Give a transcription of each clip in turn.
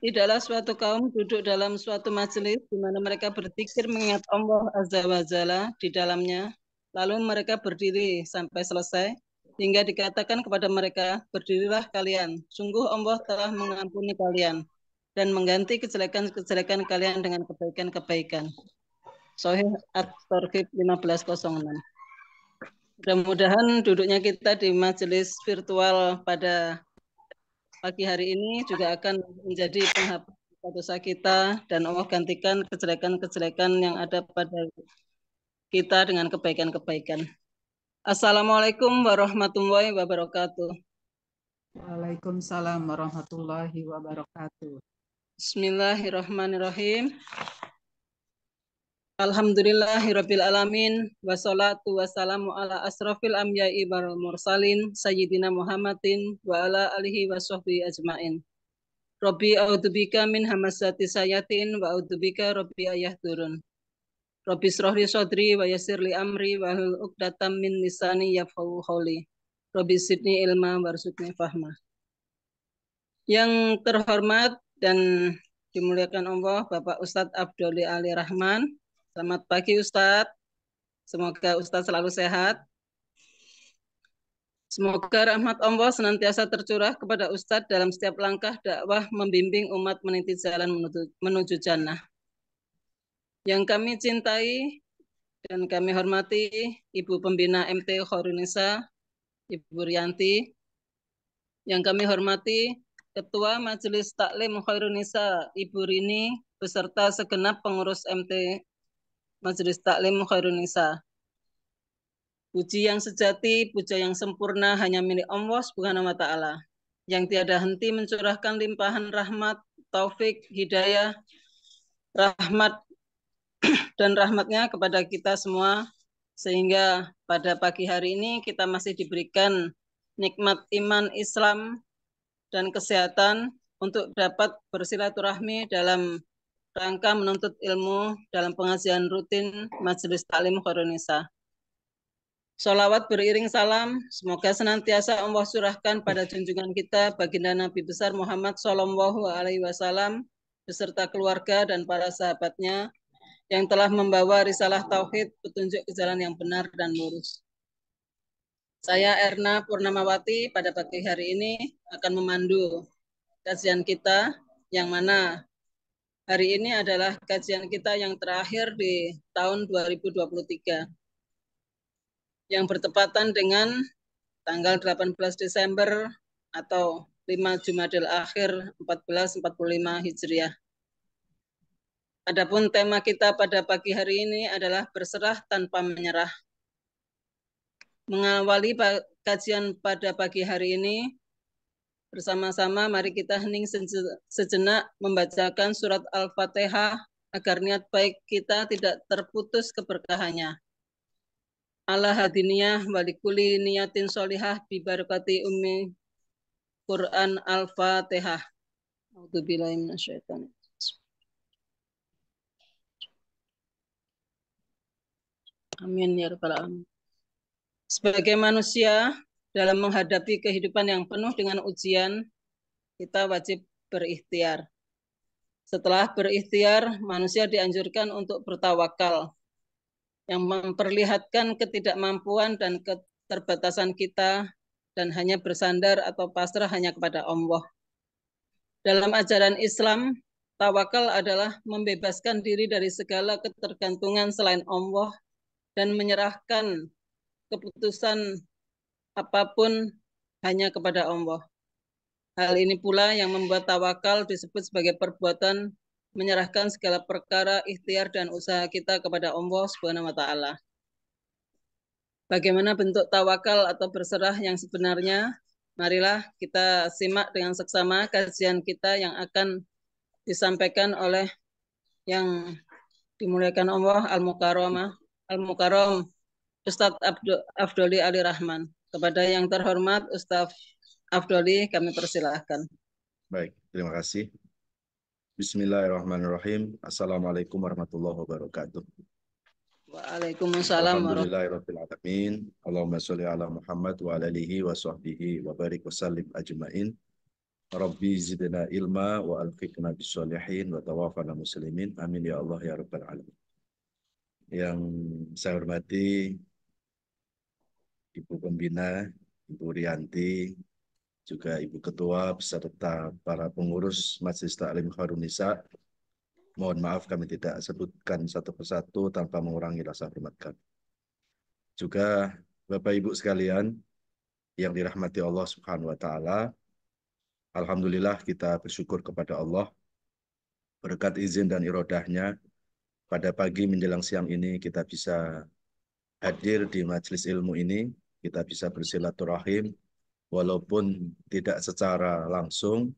Tidaklah suatu kaum duduk dalam suatu majelis di mana mereka berzikir mengingat Allah Azza wa Jalla di dalamnya. Lalu mereka berdiri sampai selesai hingga dikatakan kepada mereka, berdirilah kalian. Sungguh Allah telah mengampuni kalian dan mengganti kejelekan-kejelekan kalian dengan kebaikan-kebaikan. Sahih At-Targhib 1506. Mudah-mudahan duduknya kita di majelis virtual pada pagi hari ini juga akan menjadi penghapus dosa kita dan Allah gantikan kejelekan-kejelekan yang ada pada kita dengan kebaikan-kebaikan. Assalamualaikum warahmatullahi wabarakatuh. Waalaikumsalam warahmatullahi wabarakatuh. Bismillahirrahmanirrahim. Alhamdulillahirabbil alamin wassalatu wassalamu ala asrofil anbiya'i wal mursalin sayyidina Muhammadin wa ala alihi washabbihi ajmain. Rabbi a'udzubika min hamasati sayatin wa a'udzubika rabbi ayahdurun. Rabbi shrahli sadri wa yassirli amri wa hlul 'uqdatam min lisani yafqahu qawli. Rabbi zidni ilma warzuqni fahma. Yang terhormat dan dimuliakan Allah Bapak Ustadz Abdoli Ali Rahman. Selamat pagi Ustadz. Semoga Ustadz selalu sehat. Semoga rahmat Allah senantiasa tercurah kepada Ustadz dalam setiap langkah dakwah membimbing umat meniti jalan menuju jannah. Yang kami cintai dan kami hormati Ibu Pembina MT Khairunisa, Ibu Rianti. Yang kami hormati Ketua Majelis Taklim Khairunisa, Ibu Rini, beserta segenap pengurus MT Majelis Taklim Khairunisa. Puji yang sejati, puja yang sempurna hanya milik Allah Subhanahu wa Ta'ala, yang tiada henti mencurahkan limpahan rahmat, taufik, hidayah, rahmat dan rahmatnya kepada kita semua, sehingga pada pagi hari ini kita masih diberikan nikmat iman Islam dan kesehatan untuk dapat bersilaturahmi dalam rangka menuntut ilmu dalam pengajian rutin Majelis Taklim Khairunisa. Sholawat beriring salam, semoga senantiasa Allah surahkan pada junjungan kita baginda Nabi besar Muhammad Shallallahu Alaihi Wasallam beserta keluarga dan para sahabatnya yang telah membawa risalah tauhid petunjuk ke jalan yang benar dan lurus. Saya Erna Purnamawati pada pagi hari ini akan memandu kajian kita yang mana hari ini adalah kajian kita yang terakhir di tahun 2023. Yang bertepatan dengan tanggal 18 Desember atau 5 Jumadil Akhir 1445 Hijriah. Adapun tema kita pada pagi hari ini adalah berserah tanpa menyerah. Mengawali kajian pada pagi hari ini, bersama-sama mari kita hening sejenak membacakan surat Al-Fatihah agar niat baik kita tidak terputus keberkahannya. Ala hadiniyah walikuli niyatin solihah bibarakati ummi Quran Al-Fatihah. A'udzubillahi minasyaitonir rajim. Amin ya rabbal alamin. Sebagai manusia dalam menghadapi kehidupan yang penuh dengan ujian, kita wajib berikhtiar. Setelah berikhtiar, manusia dianjurkan untuk bertawakal yang memperlihatkan ketidakmampuan dan keterbatasan kita dan hanya bersandar atau pasrah hanya kepada Allah. Dalam ajaran Islam, tawakal adalah membebaskan diri dari segala ketergantungan selain Allah dan menyerahkan keputusan apapun hanya kepada Allah. Hal ini pula yang membuat tawakal disebut sebagai perbuatan menyerahkan segala perkara, ikhtiar dan usaha kita kepada Allah Subhanahu wa Ta'ala. Bagaimana bentuk tawakal atau berserah yang sebenarnya? Marilah kita simak dengan seksama kajian kita yang akan disampaikan oleh yang dimuliakan Allah Al-Mukarram Ustadz Abdoli Ali Rahman. Kepada yang terhormat Ustadz Abdoli kami persilahkan. Baik, terima kasih. Bismillahirrahmanirrahim. Assalamualaikum warahmatullahi wabarakatuh. Waalaikumsalam Alhamdulillahirabbil alamin. Allahumma sholli ala Muhammad wa ala alihi wa sahbihi wa barik wa sallim ajmain. Rabbi zidna ilma wa alfiqna bisolihin wa tawafana muslimin. Amin ya Allah ya Rabbal Alamin. Yang saya hormati Ibu Pembina, Ibu Rianti, juga Ibu Ketua beserta para pengurus Majelis Taklim Khairun Nisa. Mohon maaf kami tidak sebutkan satu persatu tanpa mengurangi rasa hormat kami. Juga Bapak Ibu sekalian yang dirahmati Allah Subhanahu wa taala, alhamdulillah kita bersyukur kepada Allah berkat izin dan irodahnya pada pagi menjelang siang ini kita bisa hadir di majelis ilmu ini, kita bisa bersilaturahim walaupun tidak secara langsung.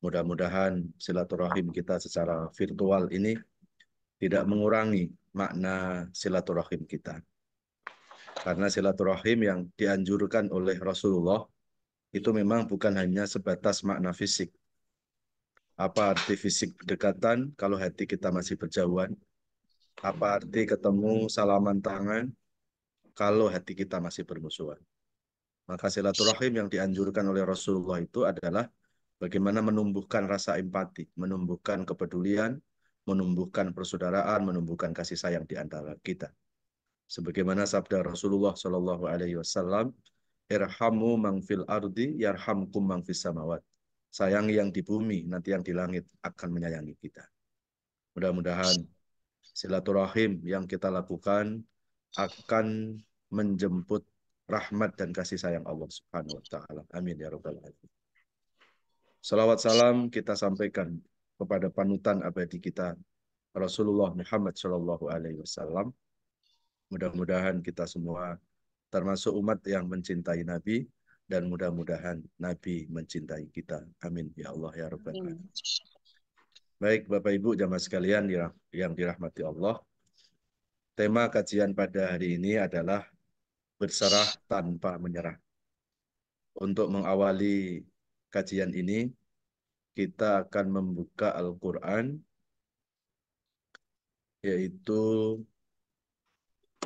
Mudah-mudahan silaturahim kita secara virtual ini tidak mengurangi makna silaturahim kita. Karena silaturahim yang dianjurkan oleh Rasulullah itu memang bukan hanya sebatas makna fisik. Apa arti fisik berdekatan kalau hati kita masih berjauhan? Apa arti ketemu salaman tangan kalau hati kita masih bermusuhan? Maka silaturahim yang dianjurkan oleh Rasulullah itu adalah bagaimana menumbuhkan rasa empati, menumbuhkan kepedulian, menumbuhkan persaudaraan, menumbuhkan kasih sayang di antara kita. Sebagaimana sabda Rasulullah Shallallahu Alaihi Wasallam, irhamu mang fil ardi, yarhamkum mang fis samawat. Sayangi yang di bumi, nanti yang di langit akan menyayangi kita. Mudah-mudahan silaturahim yang kita lakukan akan menjemput rahmat dan kasih sayang Allah Subhanahu wa taala. Amin ya rabbal alamin. Salawat salam kita sampaikan kepada panutan abadi kita Rasulullah Muhammad Shallallahu alaihi wasallam. Mudah-mudahan kita semua termasuk umat yang mencintai Nabi dan mudah-mudahan Nabi mencintai kita. Amin ya Allah ya rabbal alamin. Baik Bapak Ibu jamaah sekalian yang dirahmati Allah. Tema kajian pada hari ini adalah berserah tanpa menyerah. Untuk mengawali kajian ini, kita akan membuka Al-Quran, yaitu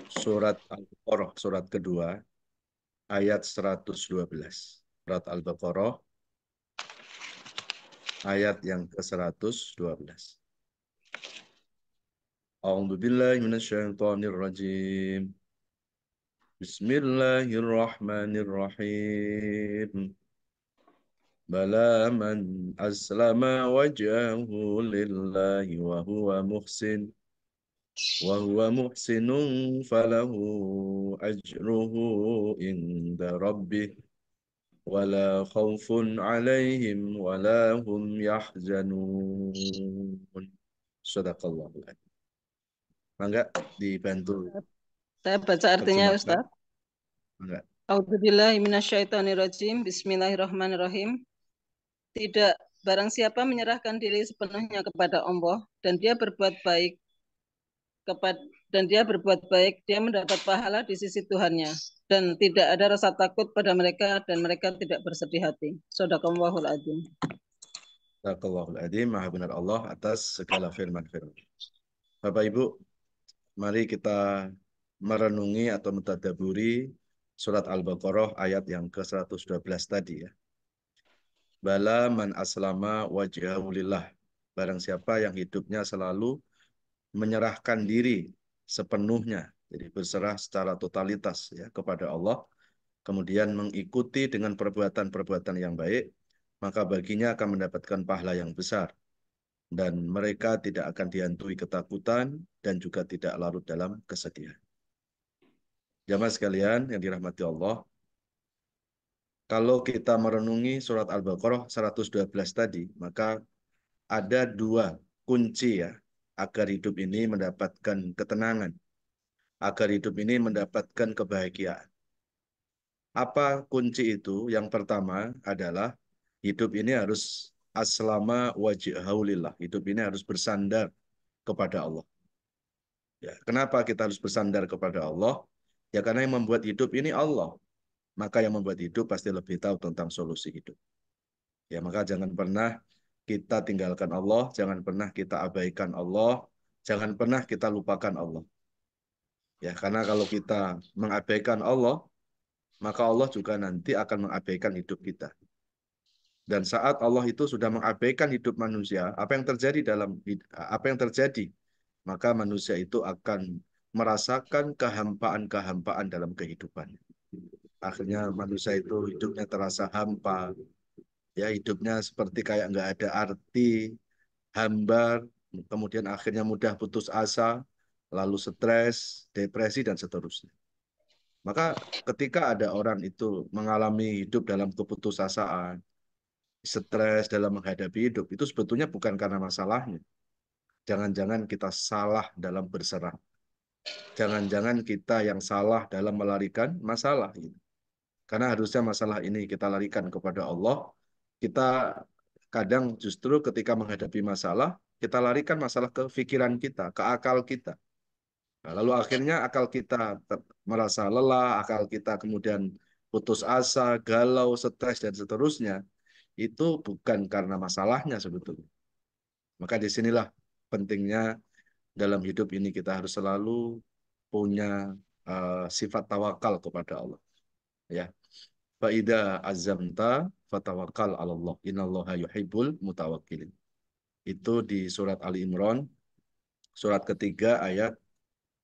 surat Al-Baqarah, surat kedua, ayat 112. Surat Al-Baqarah, ayat yang ke-112. A'udzu billahi minasyaitonir rajim. Bismillahirrahmanirrahim. Bala man aslama wajhahu lillahi wa huwa muhsin falahu ajruhu inda rabbih wala khaufun alaihim wala hum yahzanun. Sadaqallahul adzim. Mangga dibantu Saya baca artinya terjemahkan. Ustaz. Mangga. A'udzubillahi minasyaitonirrajim. Bismillahirrahmanirrahim. Tidak barang siapa menyerahkan diri sepenuhnya kepada Allah dan dia berbuat baik dia mendapat pahala di sisi Tuhannya dan tidak ada rasa takut pada mereka dan mereka tidak bersedih hati. Shadaqallahul adzim. Sadaqallahul adzim. Maha benar Allah atas segala firman-firman. Bapak Ibu, mari kita merenungi atau mentadaburi surat Al-Baqarah ayat yang ke-112 tadi ya. Bala man aslama wajhahu lillah. Barang siapa yang hidupnya selalu menyerahkan diri sepenuhnya, jadi berserah secara totalitas ya kepada Allah, kemudian mengikuti dengan perbuatan-perbuatan yang baik, maka baginya akan mendapatkan pahala yang besar. Dan mereka tidak akan dihantui ketakutan dan juga tidak larut dalam kesedihan. Jamaah sekalian yang dirahmati Allah, kalau kita merenungi surat Al-Baqarah 112 tadi, maka ada dua kunci ya, agar hidup ini mendapatkan ketenangan, agar hidup ini mendapatkan kebahagiaan. Apa kunci itu? Yang pertama adalah hidup ini harus aslama wajhahu lillah. Hidup ini harus bersandar kepada Allah. Ya, kenapa kita harus bersandar kepada Allah? Ya karena yang membuat hidup ini Allah. Maka yang membuat hidup pasti lebih tahu tentang solusi hidup. Ya, maka jangan pernah kita tinggalkan Allah, jangan pernah kita abaikan Allah, jangan pernah kita lupakan Allah. Ya, karena kalau kita mengabaikan Allah, maka Allah juga nanti akan mengabaikan hidup kita. Dan saat Allah itu sudah mengabaikan hidup manusia, apa yang terjadi? Maka manusia itu akan merasakan kehampaan-kehampaan dalam kehidupan. Akhirnya manusia itu hidupnya terasa hampa, ya hidupnya seperti kayak nggak ada arti, hambar, kemudian akhirnya mudah putus asa, lalu stres, depresi, dan seterusnya. Maka ketika ada orang itu mengalami hidup dalam keputusasaan, stres dalam menghadapi hidup, itu sebetulnya bukan karena masalahnya. Jangan-jangan kita salah dalam berserah. Jangan-jangan kita yang salah dalam melarikan masalah. Karena harusnya masalah ini kita larikan kepada Allah. Kita kadang justru ketika menghadapi masalah, kita larikan masalah ke pikiran kita, ke akal kita. Nah, lalu akhirnya akal kita merasa lelah, akal kita kemudian putus asa, galau, stres, dan seterusnya. Itu bukan karena masalahnya sebetulnya. Maka disinilah pentingnya dalam hidup ini kita harus selalu punya sifat tawakal kepada Allah. Ya, faida azamta fatawakkal 'ala Allah. Innallaha yuhibbul mutawakkilin. Itu di surat Ali Imran, surat ketiga ayat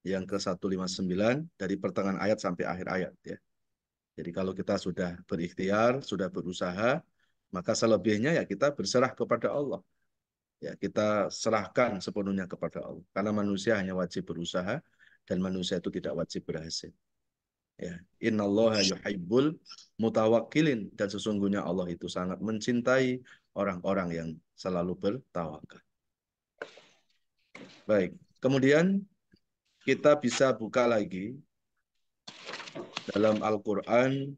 yang ke-159 dari pertengahan ayat sampai akhir ayat ya. Jadi kalau kita sudah berikhtiar, sudah berusaha, maka selebihnya ya kita berserah kepada Allah. Ya, kita serahkan sepenuhnya kepada Allah. Karena manusia hanya wajib berusaha dan manusia itu tidak wajib berhasil. Ya, innallaha yuhibbul mutawakkilin, dan sesungguhnya Allah itu sangat mencintai orang-orang yang selalu bertawakal. Baik, kemudian kita bisa buka lagi dalam Al-Qur'an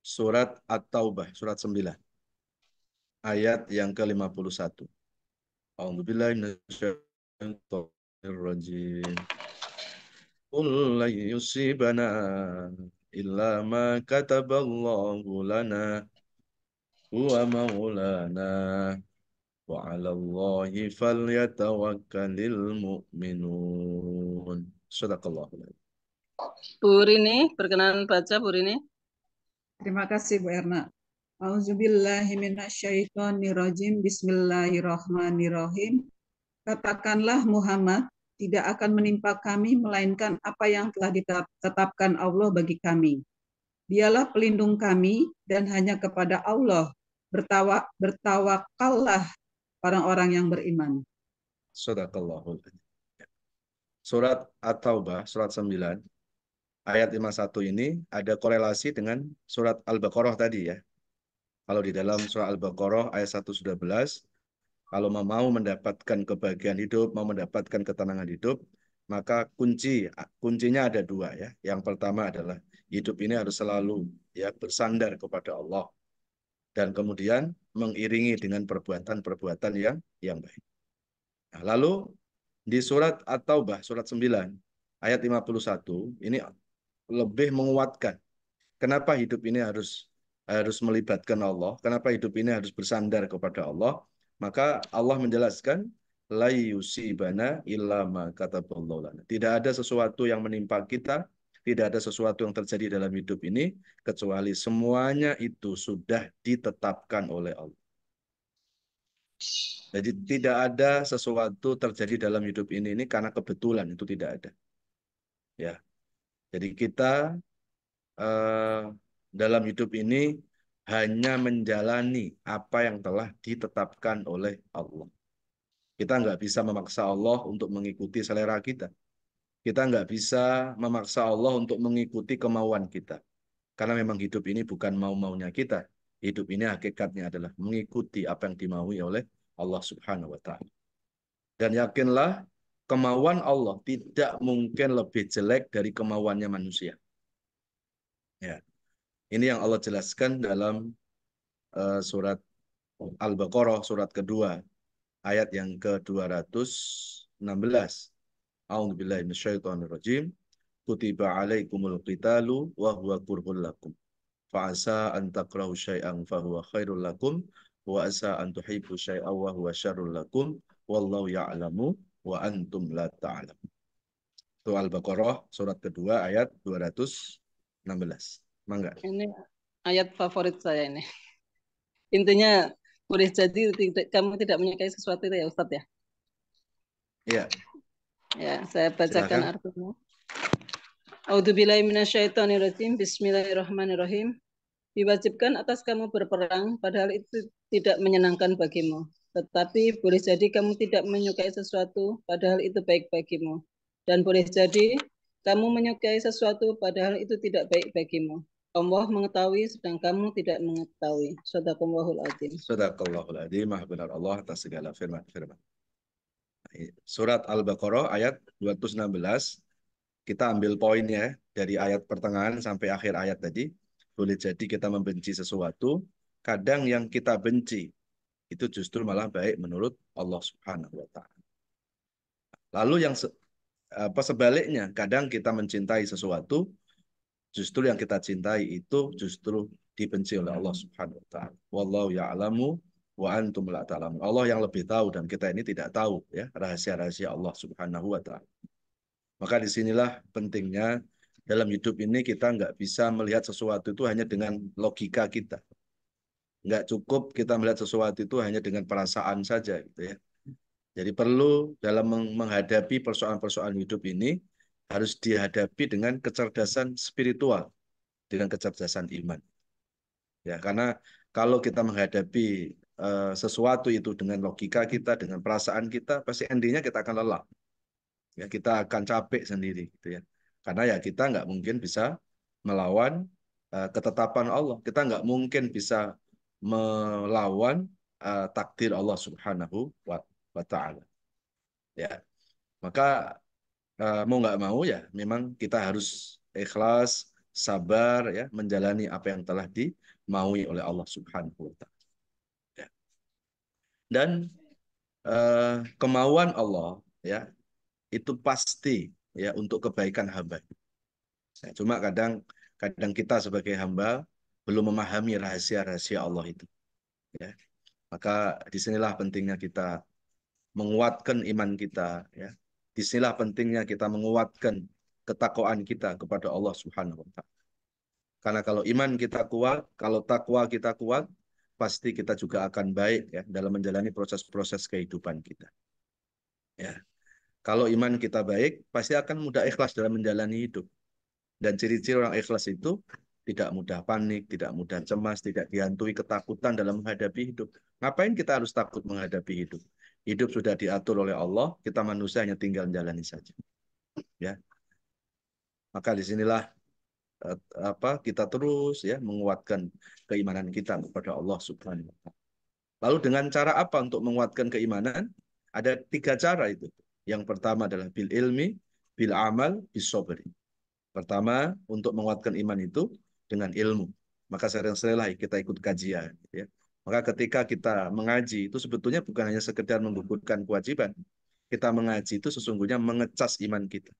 surat At-Taubah, surat 9, ayat yang ke-51. A'udzubillahi minasyaitonirrajim. Qul lan yusibana illa ma kataballahu lana huwa maulana wa 'alallahi falyatawakkalul mu'minun. Shadaqallahu. Bu Rini, berkenan baca Bu Rini. Terima kasih Bu Erna. Auzubillahiminasyaitonirrajim. Bismillahirrahmanirrahim. Katakanlah Muhammad, tidak akan menimpa kami melainkan apa yang telah ditetapkan Allah bagi kami. Dialah pelindung kami dan hanya kepada Allah bertawakallah orang-orang yang beriman. Shadaqallahu. Surat At-Taubah, surat 9, ayat 51 ini ada korelasi dengan surat Al-Baqarah tadi ya. Kalau di dalam surat Al-Baqarah ayat 111, kalau mau mendapatkan kebahagiaan hidup, mau mendapatkan ketenangan hidup, maka kuncinya ada dua ya. Yang pertama adalah hidup ini harus selalu ya bersandar kepada Allah, dan kemudian mengiringi dengan perbuatan-perbuatan yang baik. Nah, lalu di surat At-Taubah surat 9 ayat 51 ini lebih menguatkan kenapa hidup ini harus melibatkan Allah, kenapa hidup ini harus bersandar kepada Allah. Maka Allah menjelaskan la yusibana illa ma kataballahu lana. Tidak ada sesuatu yang menimpa kita, tidak ada sesuatu yang terjadi dalam hidup ini kecuali semuanya itu sudah ditetapkan oleh Allah. Jadi tidak ada sesuatu terjadi dalam hidup ini karena kebetulan, itu tidak ada. Ya. Jadi kita dalam hidup ini hanya menjalani apa yang telah ditetapkan oleh Allah. Kita nggak bisa memaksa Allah untuk mengikuti selera kita. Kita nggak bisa memaksa Allah untuk mengikuti kemauan kita. Karena memang hidup ini bukan mau-maunya kita. Hidup ini hakikatnya adalah mengikuti apa yang dimaui oleh Allah Subhanahu wa Ta'ala. Dan yakinlah, kemauan Allah tidak mungkin lebih jelek dari kemauannya manusia. Ya. Ini yang Allah jelaskan dalam surat Al-Baqarah, surat kedua, ayat yang ke-216. A'udzubillahi minasyaitonirrajim. Kutiba alaikumul qitalu wa huwa kurhul lakum. Fa'asa an takrahu syai'an fahuwa khairul lakum wa asa an tuhibbu syai'an wa huwa syarrul lakum wallahu ya'lamu wa antum la ta'lamun. Itu Al-Baqarah surat kedua ayat 216. Mangga. Ini ayat favorit saya ini. Intinya boleh jadi kamu tidak menyukai sesuatu itu ya Ustadz ya. Iya, Ya, saya bacakan silakan. artinya. A'udzubillahi minasyaitonirrajim. Bismillahirrahmanirrahim. Diwajibkan atas kamu berperang, padahal itu tidak menyenangkan bagimu. Tetapi boleh jadi kamu tidak menyukai sesuatu, padahal itu baik bagimu. Dan boleh jadi kamu menyukai sesuatu, padahal itu tidak baik bagimu. Allah mengetahui, sedang kamu tidak mengetahui. Shadaqallahul adzim. Sadaqallahul adzim, maha benar Allah atas segala firman-firman. Surat Al-Baqarah ayat 216, kita ambil poinnya dari ayat pertengahan sampai akhir ayat tadi. Boleh jadi kita membenci sesuatu, kadang yang kita benci itu justru malah baik menurut Allah Subhanahu wa taala. Lalu yang sebaliknya, kadang kita mencintai sesuatu, justru yang kita cintai itu justru dibenci oleh Allah Subhanahu wa taala. Wallahu ya'lamu wa antum la ta'lamun. Allah yang lebih tahu dan kita ini tidak tahu ya rahasia-rahasia Allah Subhanahu wa taala. Maka disinilah pentingnya dalam hidup ini kita nggak bisa melihat sesuatu itu hanya dengan logika kita. Nggak cukup kita melihat sesuatu itu hanya dengan perasaan saja gitu ya. Jadi perlu dalam menghadapi persoalan-persoalan hidup ini harus dihadapi dengan kecerdasan spiritual, dengan kecerdasan iman. Ya, karena kalau kita menghadapi sesuatu itu dengan logika kita, dengan perasaan kita, pasti endingnya kita akan lelah. Ya, kita akan capek sendiri, gitu ya. Karena ya kita nggak mungkin bisa melawan ketetapan Allah. Kita nggak mungkin bisa melawan takdir Allah Subhanahu wa Ta'ala. Ya, maka mau nggak mau ya memang kita harus ikhlas, sabar ya menjalani apa yang telah dimaui oleh Allah Subhanahu wa taala. Ya. Dan kemauan Allah ya itu pasti ya untuk kebaikan hamba. Ya, cuma kadang kita sebagai hamba belum memahami rahasia-rahasia Allah itu. Ya. Maka disinilah pentingnya kita menguatkan iman kita ya. Disinilah pentingnya kita menguatkan ketakwaan kita kepada Allah Subhanahu wa taala. Karena kalau iman kita kuat, kalau takwa kita kuat, pasti kita juga akan baik ya dalam menjalani proses-proses kehidupan kita. Ya. Kalau iman kita baik, pasti akan mudah ikhlas dalam menjalani hidup. Dan ciri-ciri orang ikhlas itu tidak mudah panik, tidak mudah cemas, tidak dihantui ketakutan dalam menghadapi hidup. Ngapain kita harus takut menghadapi hidup? Hidup sudah diatur oleh Allah, kita manusia hanya tinggal menjalani saja. Ya, maka disinilah kita terus ya menguatkan keimanan kita kepada Allah Subhanahu wa taala. Lalu dengan cara apa untuk menguatkan keimanan? Ada 3 cara itu. Yang pertama adalah bil ilmi, bil amal, bis sabri. Pertama, untuk menguatkan iman itu dengan ilmu. Maka sering-seringlah kita ikut kajian. Ya. Maka ketika kita mengaji, itu sebetulnya bukan hanya sekedar menggugurkan kewajiban. Kita mengaji itu sesungguhnya mengecas iman kita.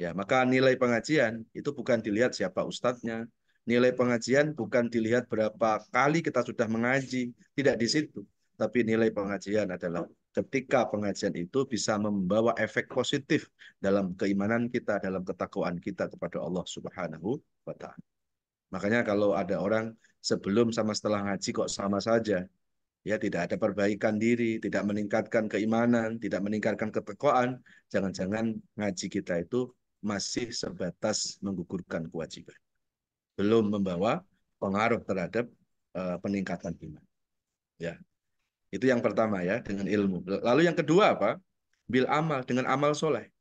Ya, maka nilai pengajian itu bukan dilihat siapa ustadznya. Nilai pengajian bukan dilihat berapa kali kita sudah mengaji. Tidak di situ. Tapi nilai pengajian adalah ketika pengajian itu bisa membawa efek positif dalam keimanan kita, dalam ketakwaan kita kepada Allah Subhanahu wa taala. Makanya kalau ada orang sebelum sama setelah ngaji kok sama saja, ya tidak ada perbaikan diri, tidak meningkatkan keimanan, tidak meningkatkan ketakwaan, jangan-jangan ngaji kita itu masih sebatas menggugurkan kewajiban. Belum membawa pengaruh terhadap peningkatan iman. Ya. Itu yang pertama ya, dengan ilmu. Lalu yang kedua apa? Bil amal, dengan amal soleh.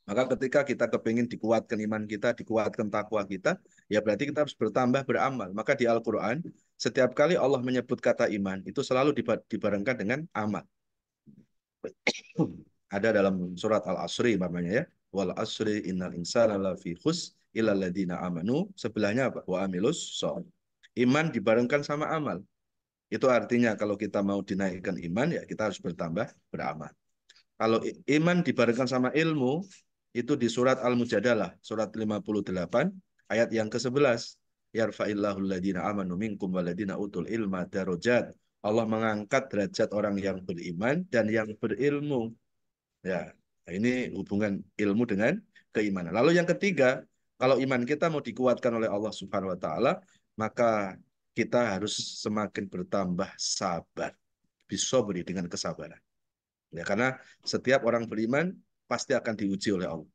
Maka ketika kita kepingin dikuatkan iman kita, dikuatkan takwa kita, ya berarti kita harus bertambah beramal. Maka di Al-Quran, setiap kali Allah menyebut kata iman, itu selalu dibarengkan dengan amal. Ada dalam surat Al-Asri namanya ya. Wal asri innal insana lafi khus illa alladziina amanu. Sebelahnya apa? Wa amilus sholihat. Iman dibarengkan sama amal. Itu artinya kalau kita mau dinaikkan iman, ya kita harus bertambah beramal. Kalau iman dibarengkan sama ilmu, itu di surat Al-Mujadalah, surat 58, ayat yang ke-11. Yarfa'illahu alladhina amanu minkum waladina utul ilma darajat. Allah mengangkat derajat orang yang beriman dan yang berilmu. Ya, nah ini hubungan ilmu dengan keimanan. Lalu yang ketiga, kalau iman kita mau dikuatkan oleh Allah Subhanahu wa taala, maka kita harus semakin bertambah sabar. Bisobri, dengan kesabaran. Ya, karena setiap orang beriman pasti akan diuji oleh Allah.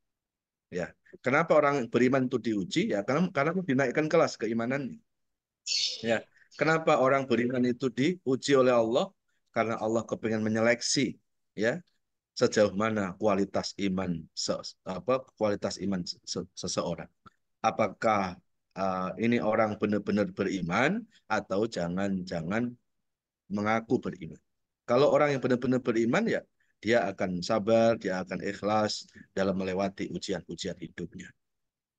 Ya, kenapa orang beriman itu diuji? Ya, karena dinaikkan kelas keimanannya. Ya, kenapa orang beriman itu diuji oleh Allah? Karena Allah kepingin menyeleksi, ya, sejauh mana kualitas iman seseorang. Apakah ini orang benar-benar beriman atau jangan-jangan mengaku beriman. Kalau orang yang benar-benar beriman, ya dia akan sabar, dia akan ikhlas dalam melewati ujian-ujian hidupnya.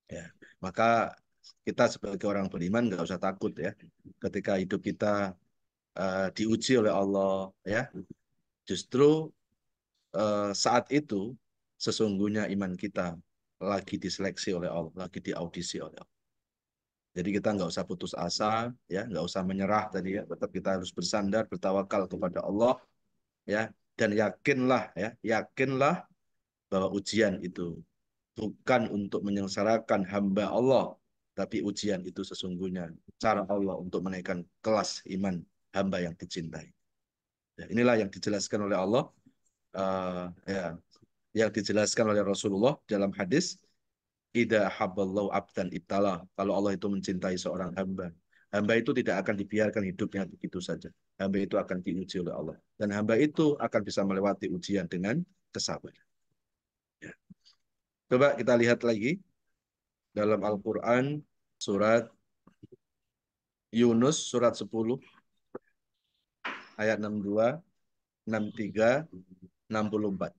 Ya, maka kita sebagai orang beriman nggak usah takut ya, ketika hidup kita diuji oleh Allah, ya. Justru saat itu sesungguhnya iman kita lagi diseleksi oleh Allah, lagi diaudisi oleh Allah. Jadi kita nggak usah putus asa, ya, nggak usah menyerah tadi ya. Tetap kita harus bersandar, bertawakal kepada Allah, ya, dan yakinlah bahwa ujian itu bukan untuk menyengsarakan hamba Allah, tapi ujian itu sesungguhnya cara Allah untuk menaikkan kelas iman hamba yang dicintai. Ya, inilah yang dijelaskan oleh Allah, ya, yang dijelaskan oleh Rasulullah dalam hadis, Ida habballahu abdan ibtalah. Kalau Allah itu mencintai seorang hamba, hamba itu tidak akan dibiarkan hidupnya begitu saja. Hamba itu akan diuji oleh Allah. Dan hamba itu akan bisa melewati ujian dengan kesabaran. Ya. Coba kita lihat lagi dalam Al-Quran, surat Yunus, surat 10, ayat 62, 63, 64.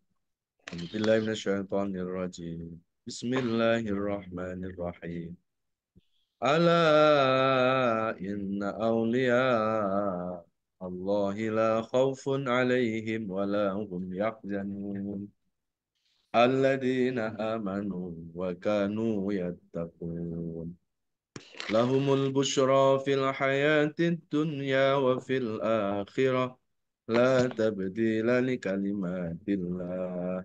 Bismillahirrahmanirrahim. Bismillahirrahmanirrahim. Ala inna awliya Allahi la khawfun alaihim wa la hum yahzanun. Alladzina amanu wa kanu yattaqun. Lahumul bushra fil hayatid dunya wa fil akhirah. La tabdila li kalimatillah.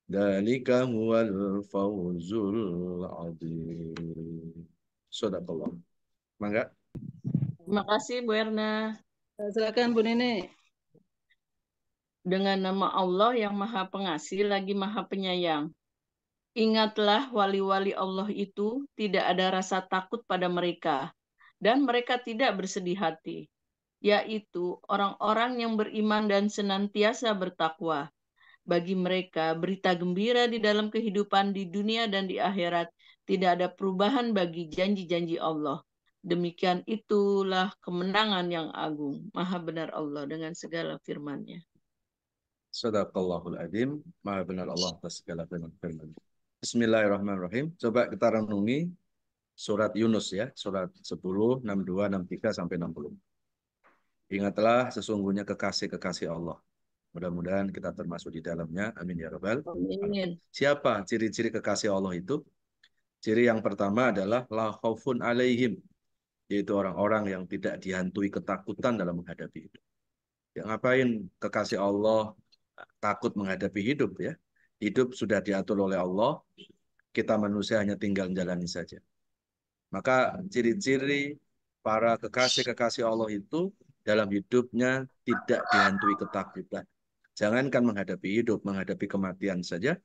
Dzalika huwal fawzul azim. Sadaqallah. Mangga. Terima kasih Bu Erna. Silakan Bu Nene. Dengan nama Allah yang Maha Pengasih lagi Maha Penyayang. Ingatlah wali-wali Allah itu tidak ada rasa takut pada mereka dan mereka tidak bersedih hati, yaitu orang-orang yang beriman dan senantiasa bertakwa. Bagi mereka berita gembira di dalam kehidupan di dunia dan di akhirat, tidak ada perubahan bagi janji-janji Allah. Demikian itulah kemenangan yang agung. Maha benar Allah dengan segala firman-Nya. Sadaqallahul adzim. Maha benar Allah atas segala firman. Bismillahirrahmanirrahim. Coba kita renungi surat Yunus ya, surat 10, 62, 63 sampai 60. Ingatlah sesungguhnya kekasih-kekasih Allah. Mudah-mudahan kita termasuk di dalamnya. Amin ya rabbal alamin. Amin. Siapa ciri-ciri kekasih Allah itu? Ciri yang pertama adalah la khaufun alaihim, yaitu orang-orang yang tidak dihantui ketakutan dalam menghadapi hidup. Ya, ngapain kekasih Allah takut menghadapi hidup ya? Hidup sudah diatur oleh Allah, kita manusia hanya tinggal menjalani saja. Maka ciri-ciri para kekasih-kekasih Allah itu dalam hidupnya tidak dihantui ketakutan. Jangankan menghadapi hidup, menghadapi kematian saja,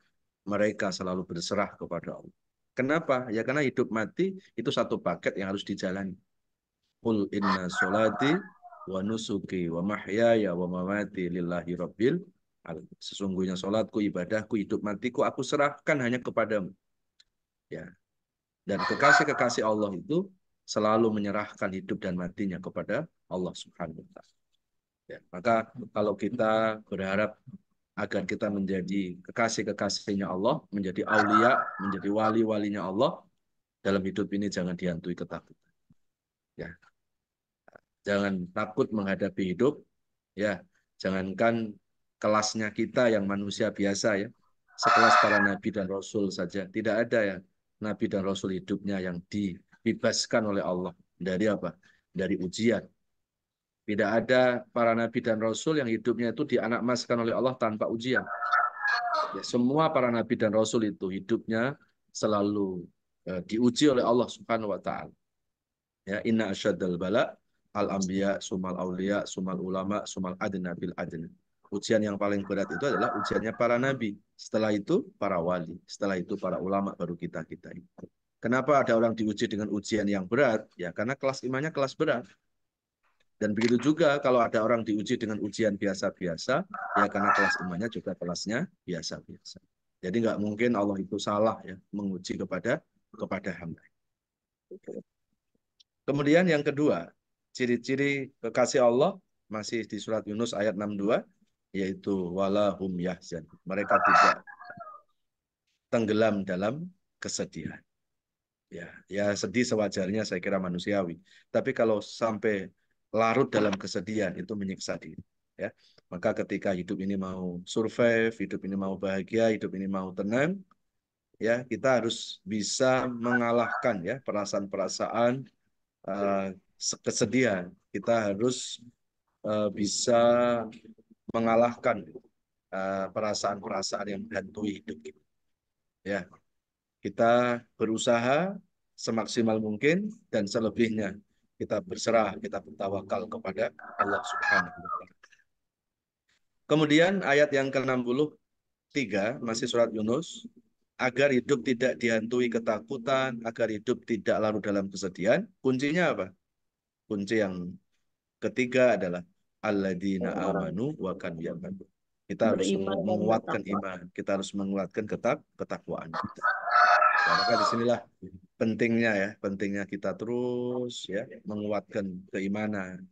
mereka selalu berserah kepada Allah. Kenapa? Ya karena hidup mati itu satu paket yang harus dijalani. Qul inna sholati wa nusuki wa mahyaya wa mamati lillahi rabbil alamin. Sesungguhnya sholatku, ibadahku, hidup matiku aku serahkan hanya kepadamu. Ya. Dan kekasih-kekasih Allah itu selalu menyerahkan hidup dan matinya kepada Allah Subhanahu wa taala. Ya, maka kalau kita berharap agar kita menjadi kekasih-kekasihnya Allah, menjadi aulia, menjadi wali-walinya Allah, dalam hidup ini jangan dihantui ketakutan. Ya. Jangan takut menghadapi hidup, ya. Jangankan kelasnya kita yang manusia biasa ya, sekelas para nabi dan rasul saja tidak ada ya nabi dan rasul hidupnya yang dibebaskan oleh Allah dari apa? Dari ujian. Tidak ada para nabi dan rasul yang hidupnya itu dianakmaskan oleh Allah tanpa ujian. Ya, semua para nabi dan rasul itu hidupnya selalu diuji oleh Allah Subhanahu wa taala. Ya, inna asyadal bala al anbiya sumal auliya sumal ulama sumal adna bil adna. Ujian yang paling berat itu adalah ujiannya para nabi. Setelah itu para wali, setelah itu para ulama, baru kita ini. Kenapa ada orang diuji dengan ujian yang berat? Ya karena kelas imannya kelas berat. Dan begitu juga kalau ada orang diuji dengan ujian biasa-biasa, ya karena kelas imannya juga kelasnya biasa-biasa. Jadi nggak mungkin Allah itu salah ya menguji kepada hamba. Kemudian yang kedua, ciri-ciri kekasih Allah masih di surat Yunus ayat 62, yaitu walahum yahzan. Mereka tidak tenggelam dalam kesedihan. Ya sedih sewajarnya saya kira manusiawi. Tapi kalau sampai larut dalam kesedihan itu menyiksa diri. Ya, maka ketika hidup ini mau survive, hidup ini mau bahagia, hidup ini mau tenang, ya kita harus bisa mengalahkan ya perasaan-perasaan kesedihan. Kita harus bisa mengalahkan perasaan-perasaan yang menghantui hidup kita. Ya, kita berusaha semaksimal mungkin dan selebihnya kita berserah, kita bertawakal kepada Allah Subhanahu wa taala. Kemudian ayat yang ke-63 masih surat Yunus, agar hidup tidak dihantui ketakutan, agar hidup tidak larut dalam kesedihan, kuncinya apa? Kunci yang ketiga adalah alladzina Orang amanu wa kanu yattaqun. Kita harus beriman dan menguatkan bertakwa. iman, kita harus menguatkan ketakwaan kita. Ya, maka disinilah pentingnya kita terus ya menguatkan keimanan,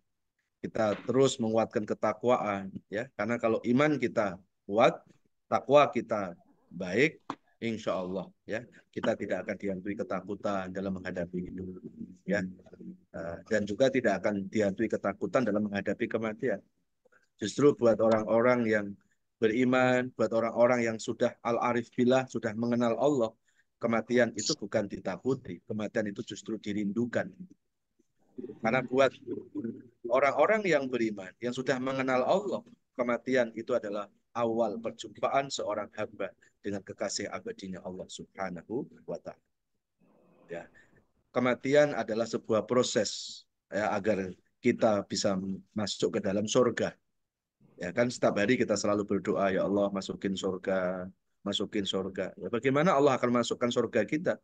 kita terus menguatkan ketakwaan ya, karena kalau iman kita kuat, takwa kita baik, insya Allah ya kita tidak akan dihantui ketakutan dalam menghadapi hidup ya. Dan juga tidak akan dihantui ketakutan dalam menghadapi kematian. Justru buat orang-orang yang beriman, buat orang-orang yang sudah al-arif billah, sudah mengenal Allah, kematian itu bukan ditakuti, kematian itu justru dirindukan. Karena buat orang-orang yang beriman, yang sudah mengenal Allah, kematian itu adalah awal perjumpaan seorang hamba dengan kekasih abadinya Allah Subhanahu wa Ta'ala. Ya. Kematian adalah sebuah proses ya, agar kita bisa masuk ke dalam surga. Ya kan setiap hari kita selalu berdoa, ya Allah masukin surga, masukin surga. Ya, bagaimana Allah akan masukkan surga kita?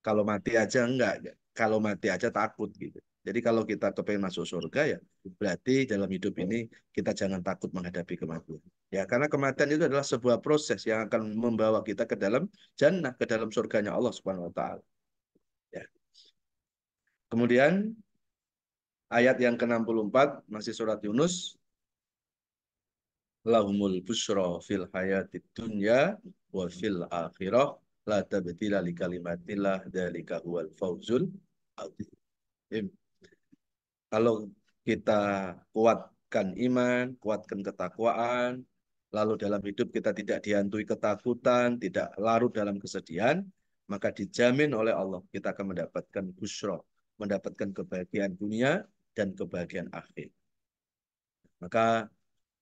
Kalau mati aja enggak, kalau mati aja takut gitu. Jadi kalau kita kepengen masuk surga ya berarti dalam hidup ini kita jangan takut menghadapi kematian. Ya karena kematian itu adalah sebuah proses yang akan membawa kita ke dalam jannah, ke dalam surganya Allah Subhanahu wa taala. Ya. Kemudian ayat yang ke-64 masih surat Yunus, lahumul busra fil hayatid dunya wa fil akhirah la tabdila li kalimatillah dzalika huwal fawzul adzim. Kalau kita kuatkan iman, kuatkan ketakwaan, lalu dalam hidup kita tidak dihantui ketakutan, tidak larut dalam kesedihan, maka dijamin oleh Allah kita akan mendapatkan busra, mendapatkan kebahagiaan dunia dan kebahagiaan akhir. Maka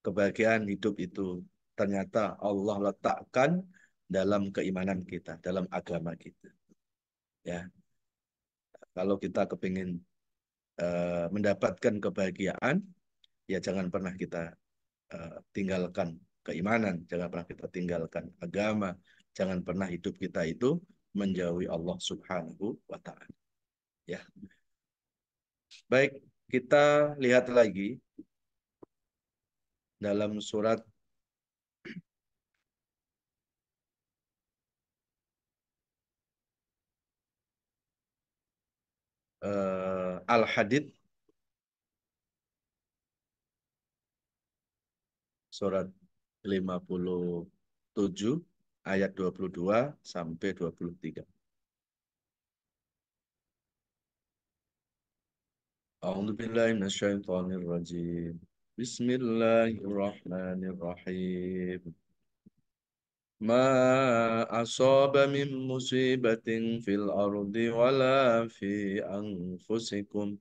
kebahagiaan hidup itu ternyata Allah letakkan dalam keimanan kita, dalam agama kita. Ya, kalau kita kepingin mendapatkan kebahagiaan, ya jangan pernah kita tinggalkan keimanan, jangan pernah kita tinggalkan agama, jangan pernah hidup kita itu menjauhi Allah Subhanahu wa Ta'ala. Ya, baik, kita lihat lagi dalam surat Al-Hadid, surat 57 ayat 22 sampai 23. A'udzu billahi minasyaitonir rajim. Bismillahirrahmanirrahim. Ma asaba min musibatin fil ardi wala fi anfusikum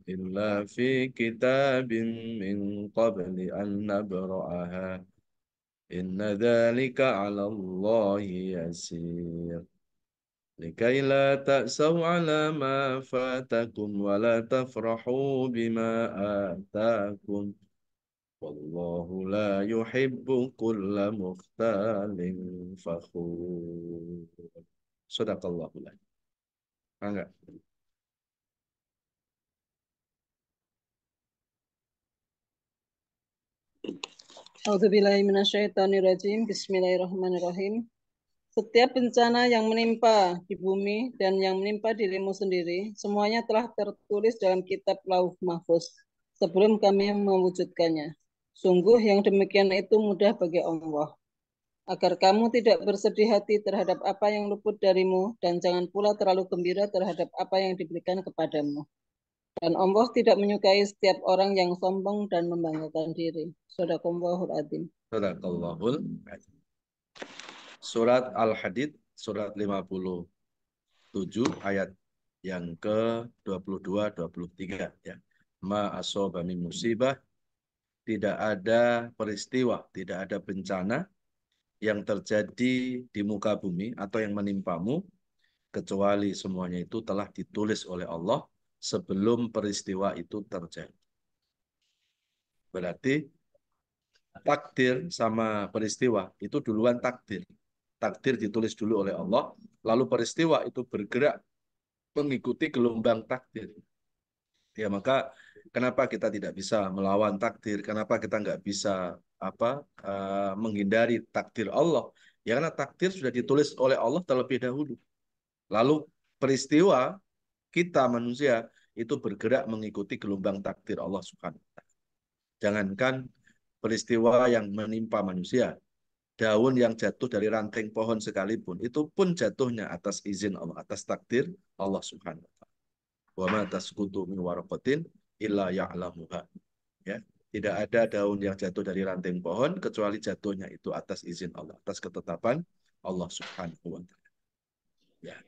illa fi kitabin min qabli an nabra'aha. Inna dzalika 'ala Allahi yasir. لكي لا تأسوا على ما فاتكم ولا تفرحوا بما آتاكم والله لا يحب كل مختال فخور. Sadaqallahul adzim. Enggak. A'udzubillahiminasyaitonirrajim. Bismillahirrahmanirrahim. Setiap bencana yang menimpa di bumi dan yang menimpa dirimu sendiri, semuanya telah tertulis dalam kitab Lauh Mahfuz sebelum kami mewujudkannya. Sungguh yang demikian itu mudah bagi Allah. Agar kamu tidak bersedih hati terhadap apa yang luput darimu dan jangan pula terlalu gembira terhadap apa yang diberikan kepadamu. Dan Allah tidak menyukai setiap orang yang sombong dan membanggakan diri. Shadaqallahul adzim. Sadaqallahul adzim. Surat Al-Hadid, surat 57 ayat yang ke-22-23 ya. Ma asoba min musibah, tidak ada peristiwa, tidak ada bencana yang terjadi di muka bumi atau yang menimpamu kecuali semuanya itu telah ditulis oleh Allah sebelum peristiwa itu terjadi. Berarti takdir sama peristiwa itu duluan takdir. Takdir ditulis dulu oleh Allah, lalu peristiwa itu bergerak mengikuti gelombang takdir. Ya, maka kenapa kita tidak bisa melawan takdir? Kenapa kita nggak bisa menghindari takdir Allah? Ya karena takdir sudah ditulis oleh Allah terlebih dahulu. Lalu peristiwa kita manusia itu bergerak mengikuti gelombang takdir Allah Subhanahu wa taala. Jangankan peristiwa yang menimpa manusia, daun yang jatuh dari ranting pohon sekalipun, itu pun jatuhnya atas izin Allah, atas takdir Allah Subhanahu wa taala. Wa ma tasqutu min waraqatin illa ya'lamuha. Ya, tidak ada daun yang jatuh dari ranting pohon kecuali jatuhnya itu atas izin Allah, atas ketetapan Allah Subhanahu wa taala. Ya.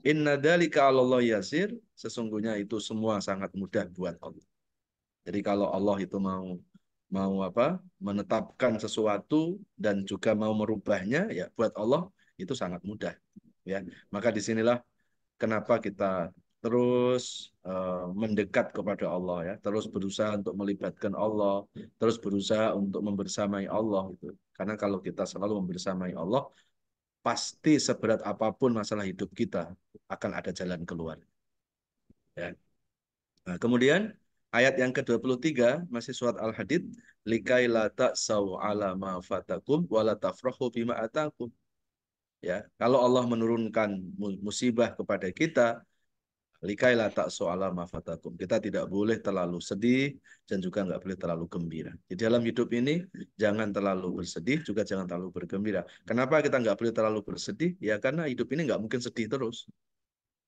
Inna dzalika 'alallahi yasir, sesungguhnya itu semua sangat mudah buat Allah. Jadi kalau Allah itu mau menetapkan sesuatu dan juga mau merubahnya, ya buat Allah itu sangat mudah. Ya, maka disinilah kenapa kita terus mendekat kepada Allah, ya, terus berusaha untuk melibatkan Allah, terus berusaha untuk membersamai Allah itu. Karena kalau kita selalu membersamai Allah, pasti seberat apapun masalah hidup kita akan ada jalan keluar. Ya. Nah, kemudian ayat yang ke-23 masih surat Al-Hadid, likai la ta'sau ala ma fatakum wa la tafrahu bima atakum. Ya, kalau Allah menurunkan musibah kepada kita, likai la ta'sau ala ma fatakum. Kita tidak boleh terlalu sedih dan juga nggak boleh terlalu gembira. Di dalam hidup ini jangan terlalu bersedih, juga jangan terlalu bergembira. Kenapa kita nggak boleh terlalu bersedih? Ya karena hidup ini nggak mungkin sedih terus.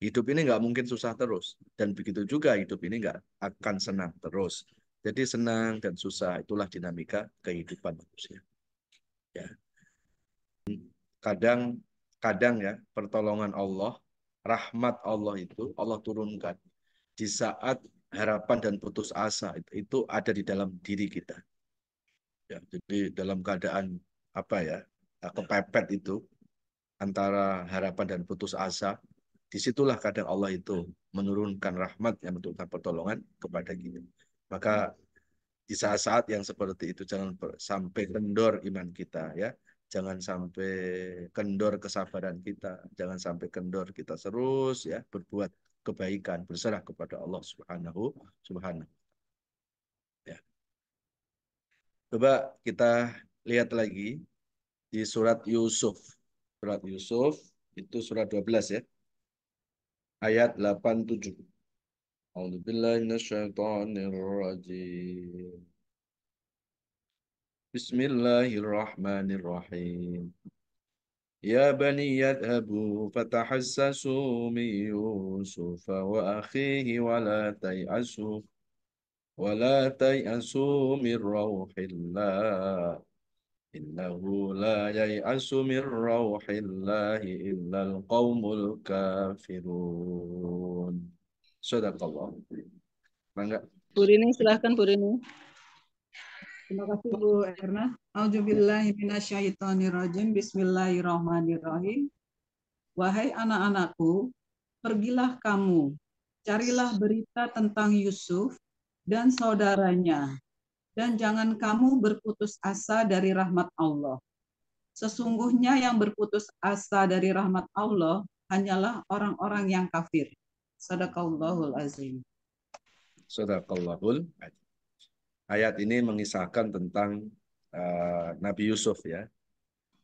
Hidup ini nggak mungkin susah terus. Dan begitu juga hidup ini nggak akan senang terus. Jadi senang dan susah itulah dinamika kehidupan manusia. Ya. Kadang ya pertolongan Allah, rahmat Allah itu Allah turunkan di saat harapan dan putus asa itu ada di dalam diri kita. Ya, jadi dalam keadaan kepepet itu antara harapan dan putus asa, disitulah kadang Allah itu menurunkan rahmat yang menurunkan pertolongan kepada kita. Maka di saat-saat yang seperti itu jangan sampai kendor iman kita, ya. Jangan sampai kendor kesabaran kita, jangan sampai kendor kita terus ya berbuat kebaikan, berserah kepada Allah Subhanahu. Ya. Coba kita lihat lagi di surat Yusuf. Surat Yusuf itu surat 12 ya. Ayat 87. A'udzubillahi minasyaitonirrajim. Bismillahirrahmanirrahim. Ya bani yadhabu fatahassasu min Yusuf wa akhihi wa la tay'asu min rauhillah. Innahu la yai'asu min rauhillahi illal qaumul kafirun. Sadaqallah. Mangga. Bu Rini, silahkan Bu Rini. Terima kasih Bu Erna. A'udzubillahi minasyaitonirrajim. Bismillahirrahmanirrahim. Wahai anak-anakku, pergilah kamu, carilah berita tentang Yusuf dan saudaranya, dan jangan kamu berputus asa dari rahmat Allah. Sesungguhnya yang berputus asa dari rahmat Allah hanyalah orang-orang yang kafir. Sadaqallahul azim. Sadaqallahul azim. Ayat ini mengisahkan tentang Nabi Yusuf ya.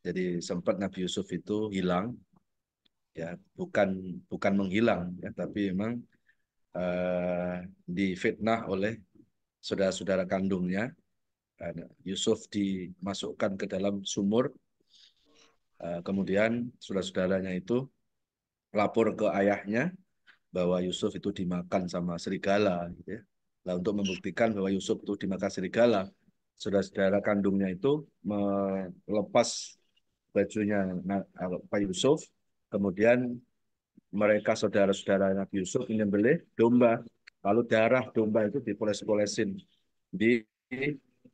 Jadi sempat Nabi Yusuf itu hilang, ya bukan menghilang ya, tapi memang difitnah oleh saudara-saudara kandungnya. Yusuf dimasukkan ke dalam sumur, kemudian saudara-saudaranya itu lapor ke ayahnya bahwa Yusuf itu dimakan sama serigala, gitu ya. Nah, untuk membuktikan bahwa Yusuf itu dimakan serigala, saudara-saudara kandungnya itu melepas bajunya Pak Yusuf, kemudian mereka saudara-saudara Nabi Yusuf menyembelih domba, lalu darah domba itu dipoles-polesin di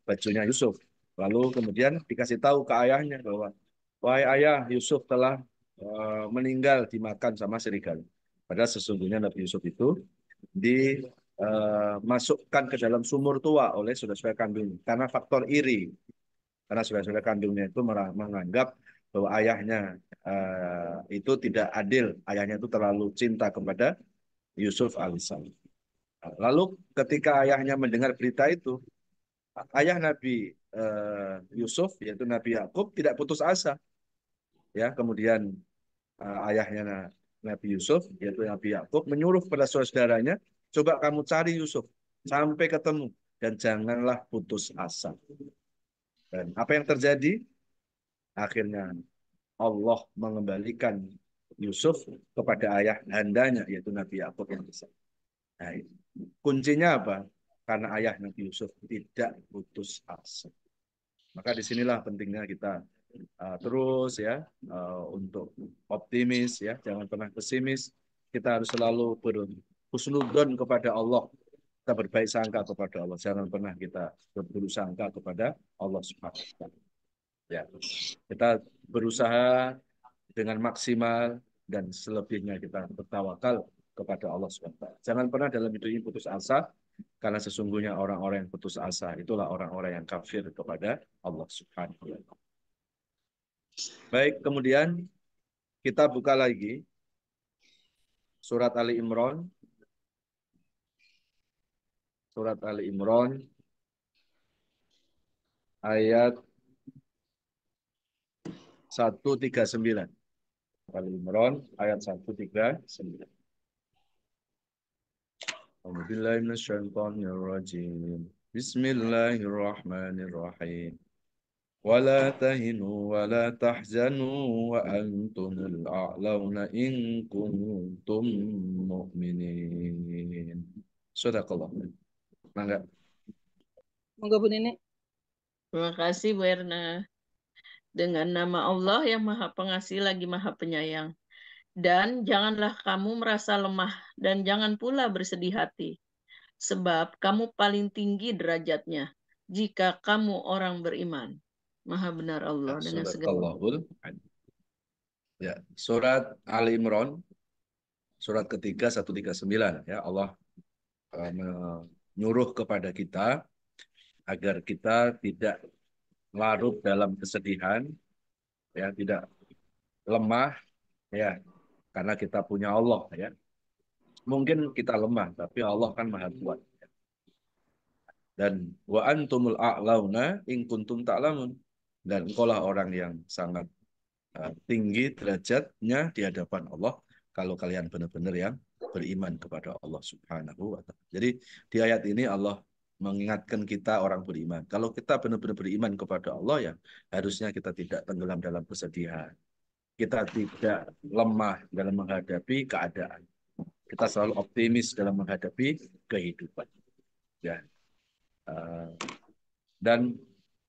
bajunya Yusuf, lalu kemudian dikasih tahu ke ayahnya bahwa wahai ayah, Yusuf telah meninggal dimakan sama serigala. Padahal sesungguhnya Nabi Yusuf itu dimasukkan ke dalam sumur tua oleh saudara-saudara kandung karena faktor iri. Karena saudara-saudara kandungnya itu menganggap bahwa ayahnya itu tidak adil, ayahnya itu terlalu cinta kepada Yusuf alaihissalam. Lalu ketika ayahnya mendengar berita itu, ayah Nabi Yusuf yaitu Nabi Yakub tidak putus asa. Ya, kemudian ayahnya Nabi Yusuf yaitu Nabi Yakub menyuruh pada saudara-saudaranya, coba kamu cari Yusuf sampai ketemu dan janganlah putus asa. Dan apa yang terjadi? Akhirnya Allah mengembalikan Yusuf kepada ayah handanya yaitu Nabi Yakub yang besar. Nah, kuncinya apa? Karena ayah Nabi Yusuf tidak putus asa. Maka disinilah pentingnya kita terus ya untuk optimis ya, jangan pernah pesimis. Kita harus selalu berhusnudzon kepada Allah. Kita berbaik sangka kepada Allah. Jangan pernah kita berburuk sangka kepada Allah Subhanahu wa taala. Ya. Kita berusaha dengan maksimal dan selebihnya kita bertawakal kepada Allah SWT. Jangan pernah dalam hidup ini putus asa, karena sesungguhnya orang-orang yang putus asa itulah orang-orang yang kafir kepada Allah Subhanahu wa taala. Baik, kemudian kita buka lagi surat Ali Imran. Surat Ali Imran ayat 139. Ali Imran ayat 139. A'udzubillahi minasyaitonirrajim. Bismillahirrahmanirrahim. Wala tahinu wala tahzanu wa antumul a'launa in kuntum mu'minin. Sadaqallah. Mangga. Monggo Bu Nini. Terima kasih Bu Erna. Dengan nama Allah yang Maha Pengasih lagi Maha Penyayang. Dan janganlah kamu merasa lemah dan jangan pula bersedih hati. Sebab kamu paling tinggi derajatnya jika kamu orang beriman. Maha benar Allah dengan segala. Sadaqallahul adzim. Ya, surat Ali Imran surat ketiga 139 ya, Allah menyuruh kepada kita agar kita tidak larut dalam kesedihan, ya, tidak lemah, ya, karena kita punya Allah, ya. Mungkin kita lemah, tapi Allah kan maha kuat. Dan wa antumul a'launa in kuntum ta'lamun. Dan engkaulah orang yang sangat tinggi derajatnya di hadapan Allah kalau kalian benar-benar yang beriman kepada Allah Subhanahu wa taala. Jadi di ayat ini Allah mengingatkan kita orang beriman. Kalau kita benar-benar beriman kepada Allah, ya harusnya kita tidak tenggelam dalam kesedihan. Kita tidak lemah dalam menghadapi keadaan. Kita selalu optimis dalam menghadapi kehidupan. Ya. Dan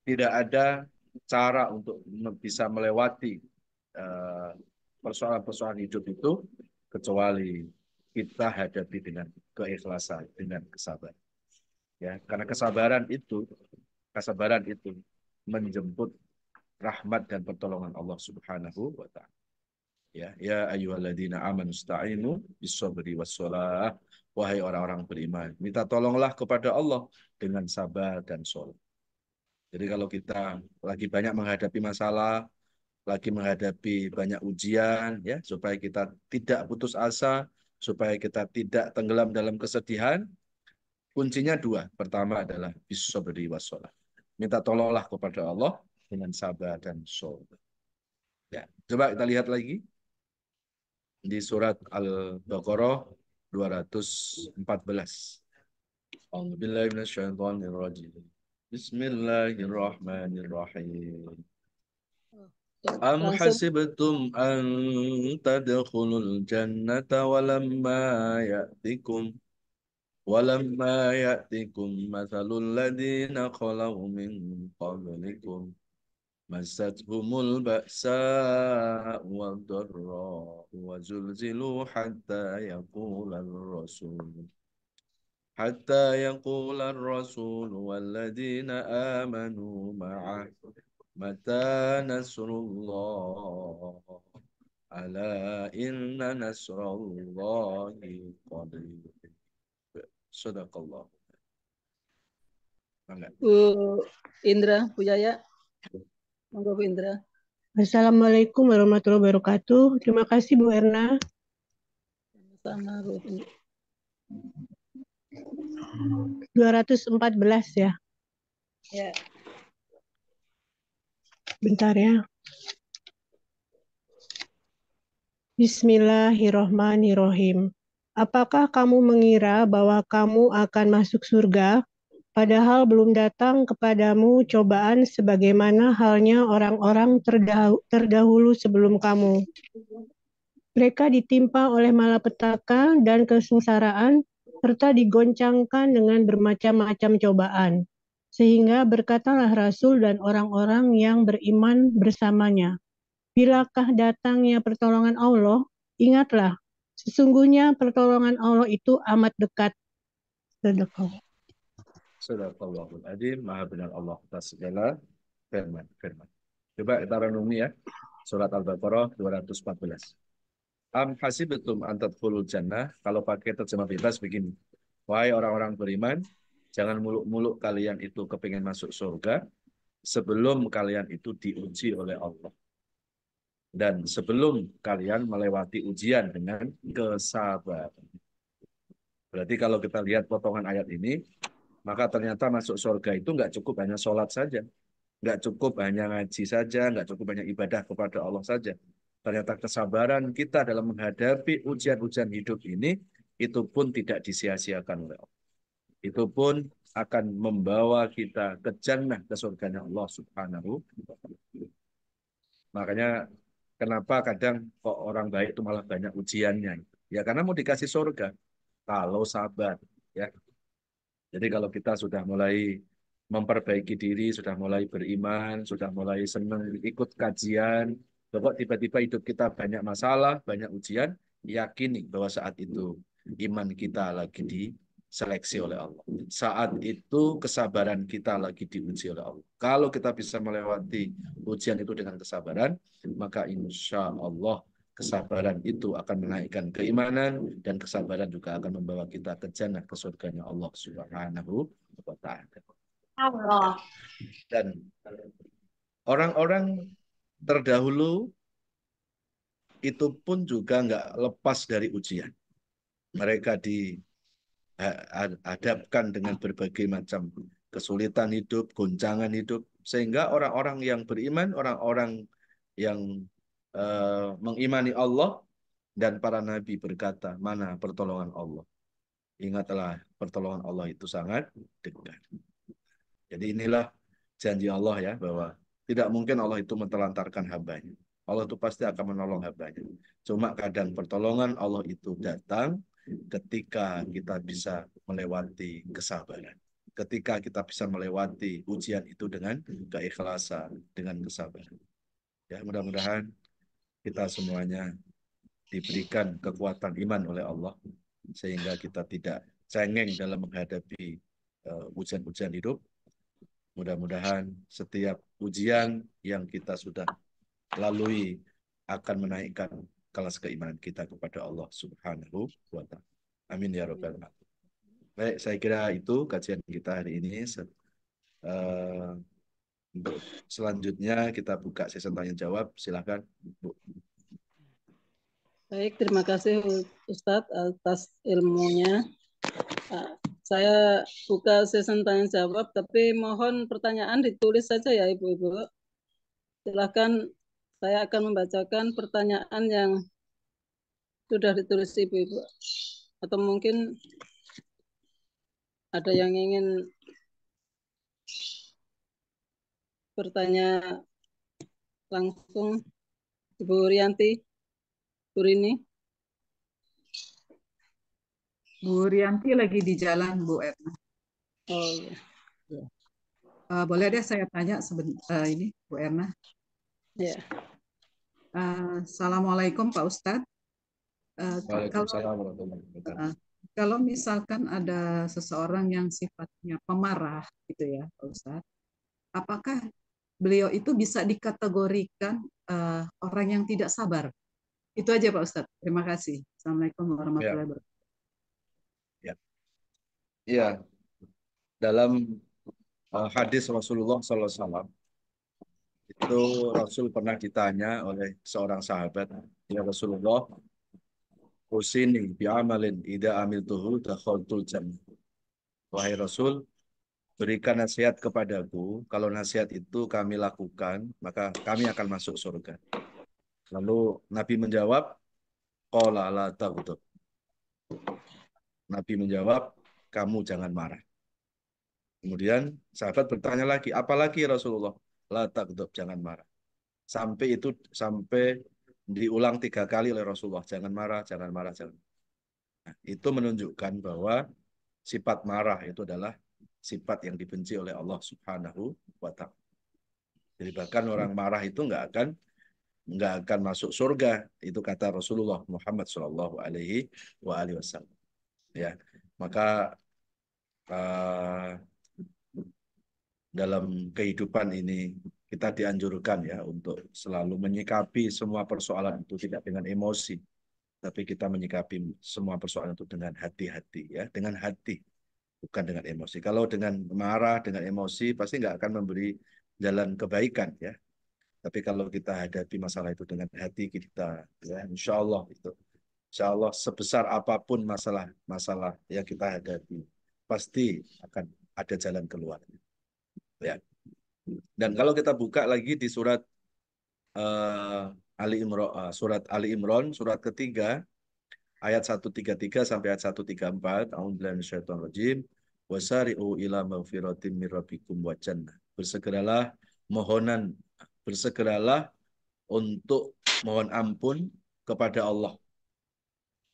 tidak ada cara untuk bisa melewati persoalan-persoalan hidup itu kecuali kita hadapi dengan keikhlasan, dengan kesabaran. Ya, karena kesabaran itu menjemput rahmat dan pertolongan Allah Subhanahu wa taala. Ya ayyuhalladzina amanu sta'inu bis-sabri was-shalah. Wahai orang-orang beriman, minta tolonglah kepada Allah dengan sabar dan sholat. Jadi kalau kita lagi banyak menghadapi masalah, lagi menghadapi banyak ujian, ya, supaya kita tidak putus asa, supaya kita tidak tenggelam dalam kesedihan, kuncinya dua. Pertama adalah bis-sabri was-shalah. Minta tolonglah kepada Allah dengan sabar dan sholat. Ya, coba kita lihat lagi di surat Al-Baqarah 214. A'udzubillahi minasyaitonirrajim. Bismillahirrahmanirrahim. Am Langsung. hasibtum an tadkhulul jannata walamma ya'tikum mathalul ladzina khalaw min qablikum massatuhumul ba'sa wad-dharra wa zulzilu hatta yaqula ar-rasul walladzina amanu ma'ah mata nasrullah ala inna nasrallahi qarib. Sadaqallah. Mangga. Bu Indra, Bu Yaya. Monggo Bu Indra. Assalamualaikum warahmatullahi wabarakatuh. Terima kasih Bu Erna. Sama Bu Indra. 214 ya. Ya. Bentar ya. Bismillahirrahmanirrahim. Apakah kamu mengira bahwa kamu akan masuk surga, padahal belum datang kepadamu cobaan sebagaimana halnya orang-orang terdahulu sebelum kamu? Mereka ditimpa oleh malapetaka dan kesengsaraan, serta digoncangkan dengan bermacam-macam cobaan. Sehingga berkatalah Rasul dan orang-orang yang beriman bersamanya, bilakah datangnya pertolongan Allah, ingatlah, sesungguhnya pertolongan Allah itu amat dekat. Sadaqallah. Sadaqallahul adzim. Maha benar Allah atas segala firman. Coba kita renungi ya. Surat Al-Baqarah 214. Am hasibtum an tadkhulul jannah. Kalau pakai terjemah bebas begini. Wahai orang-orang beriman, jangan muluk-muluk kalian itu kepingin masuk surga sebelum kalian itu diuji oleh Allah. Dan sebelum kalian melewati ujian dengan kesabaran. Berarti kalau kita lihat potongan ayat ini, maka ternyata masuk surga itu nggak cukup hanya sholat saja. Nggak cukup hanya ngaji saja, nggak cukup hanya ibadah kepada Allah saja. Ternyata kesabaran kita dalam menghadapi ujian-ujian hidup ini, itu pun tidak disia-siakan oleh Allah. Itu pun akan membawa kita ke jannah, ke surganya Allah Subhanahu wa Ta'ala. Makanya kenapa kadang kok orang baik itu malah banyak ujiannya? Ya karena mau dikasih surga. Kalau sabar, ya. Jadi kalau kita sudah mulai memperbaiki diri, sudah mulai beriman, sudah mulai senang ikut kajian, kok tiba-tiba hidup kita banyak masalah, banyak ujian, yakini bahwa saat itu iman kita lagi diseleksi oleh Allah. Saat itu kesabaran kita lagi diuji oleh Allah. Kalau kita bisa melewati ujian itu dengan kesabaran, maka insya Allah kesabaran itu akan menaikkan keimanan dan kesabaran juga akan membawa kita ke jannah, ke surganya Allah Subhanahu wa Ta'ala. Dan orang-orang terdahulu itu pun juga nggak lepas dari ujian. Mereka dihadapkan dengan berbagai macam kesulitan hidup, goncangan hidup, sehingga orang-orang yang beriman, orang-orang yang mengimani Allah dan para nabi berkata, mana pertolongan Allah? Ingatlah, pertolongan Allah itu sangat dekat. Jadi inilah janji Allah ya, bahwa tidak mungkin Allah itu mentelantarkan hambanya. Allah itu pasti akan menolong hambanya. Cuma kadang pertolongan Allah itu datang ketika kita bisa melewati kesabaran. Ketika kita bisa melewati ujian itu dengan keikhlasan, dengan kesabaran. Ya, mudah-mudahan kita semuanya diberikan kekuatan iman oleh Allah sehingga kita tidak cengeng dalam menghadapi ujian-ujian hidup. Mudah-mudahan setiap ujian yang kita sudah lalui akan menaikkan kelas keimanan kita kepada Allah Subhanahu wa Ta'ala. Amin ya rabbal alamin. Baik, saya kira itu kajian kita hari ini. Untuk selanjutnya kita buka sesi tanya jawab. Silakan, Bu. Baik, terima kasih Ustadz atas ilmunya. Saya buka sesi tanya jawab, tapi mohon pertanyaan ditulis saja ya Ibu-Ibu. Silakan, saya akan membacakan pertanyaan yang sudah ditulis Ibu-Ibu. Atau mungkin ada yang ingin bertanya langsung. Ibu Rianti, Bu Rini. Bu Rianti lagi di jalan, Bu Erna. Oh iya. Boleh deh saya tanya ini, Bu Erna. Ya. Assalamualaikum Pak Ustadz. Waalaikumsalam warahmatullahi wabarakatuh. Kalau misalkan ada seseorang yang sifatnya pemarah, gitu ya, Pak Ustadz, apakah beliau itu bisa dikategorikan orang yang tidak sabar? Itu aja Pak Ustadz. Terima kasih. Assalamualaikum warahmatullahi wabarakatuh. Ya. Ya. Dalam hadis Rasulullah SAW itu Rasul pernah ditanya oleh seorang sahabat, ya Rasulullah, usini bi'amalin ida amiltuhu dakhaltul jannah. Wahai Rasul, berikan nasihat kepadaku, kalau nasihat itu kami lakukan, maka kami akan masuk surga. Lalu Nabi menjawab, qala la taghdab. Nabi menjawab, kamu jangan marah. Kemudian sahabat bertanya lagi, apalagi Rasulullah? La taghdab, jangan marah. Sampai diulang 3 kali oleh Rasulullah, jangan marah, jangan marah, jangan. Nah, itu menunjukkan bahwa sifat marah itu adalah sifat yang dibenci oleh Allah Subhanahu wa Ta'ala. Jadi bahkan orang marah itu nggak akan masuk surga, itu kata Rasulullah Muhammad Shallallahu Alaihi Wasallam. Ya, maka dalam kehidupan ini kita dianjurkan ya untuk selalu menyikapi semua persoalan itu tidak dengan emosi, tapi kita menyikapi semua persoalan itu dengan hati-hati ya, dengan hati, bukan dengan emosi. Kalau dengan marah, dengan emosi pasti nggak akan memberi jalan kebaikan ya. Tapi kalau kita hadapi masalah itu dengan hati kita, ya insya Allah sebesar apapun masalah yang kita hadapi, pasti akan ada jalan keluar. Ya. Dan kalau kita buka lagi di surat Ali Imran, surat ketiga, ayat 133 sampai ayat 134, A'udzubillahi minasyaitonir rajim. Wasari'u ila maghfiratin min rabbikum wa jannah. Bersegeralah untuk mohon ampun kepada Allah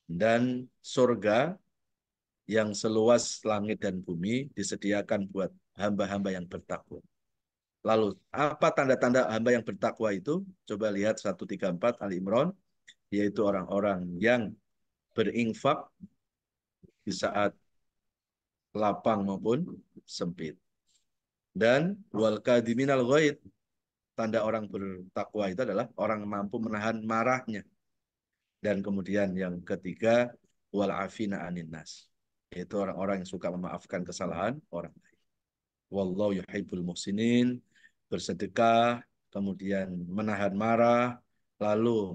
dan surga yang seluas langit dan bumi disediakan buat hamba-hamba yang bertakwa. Lalu apa tanda-tanda hamba yang bertakwa itu? Coba lihat 134 Ali Imran, yaitu orang-orang yang berinfak di saat lapang maupun sempit. Dan wal kadhiminal ghaid, tanda orang bertakwa itu adalah orang mampu menahan marahnya. Dan kemudian yang ketiga, wal afina anin nas, yaitu orang-orang yang suka memaafkan kesalahan orang lain. Wallahu yuhibbul muhsinin, bersedekah, kemudian menahan marah, lalu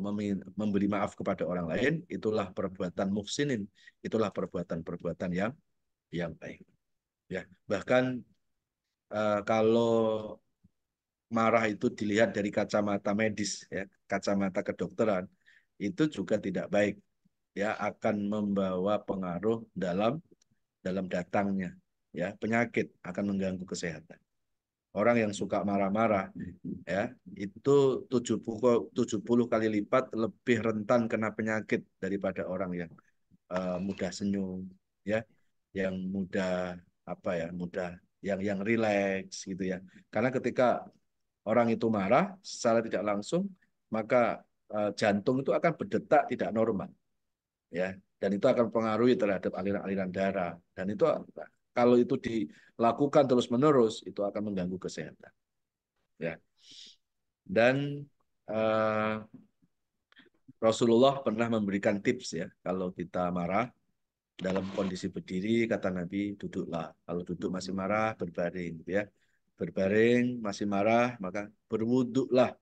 memberi maaf kepada orang lain, itulah perbuatan muhsinin, itulah perbuatan-perbuatan yang baik. Ya, bahkan kalau marah itu dilihat dari kacamata medis, ya, kacamata kedokteran, itu juga tidak baik, ya, akan membawa pengaruh dalam datangnya, ya, penyakit, akan mengganggu kesehatan. Orang yang suka marah-marah, ya, itu 70 kali lipat lebih rentan kena penyakit daripada orang yang mudah senyum, ya, yang mudah mudah yang rileks gitu ya. Karena ketika orang itu marah secara tidak langsung, maka jantung itu akan berdetak tidak normal, ya, dan itu akan mempengaruhi terhadap aliran-aliran darah, dan itu kalau itu dilakukan terus-menerus itu akan mengganggu kesehatan, ya. Dan Rasulullah pernah memberikan tips ya, kalau kita marah dalam kondisi berdiri, kata Nabi, duduklah. Kalau duduk masih marah, berbaring, gitu ya. Berbaring masih marah, maka berwuduklah,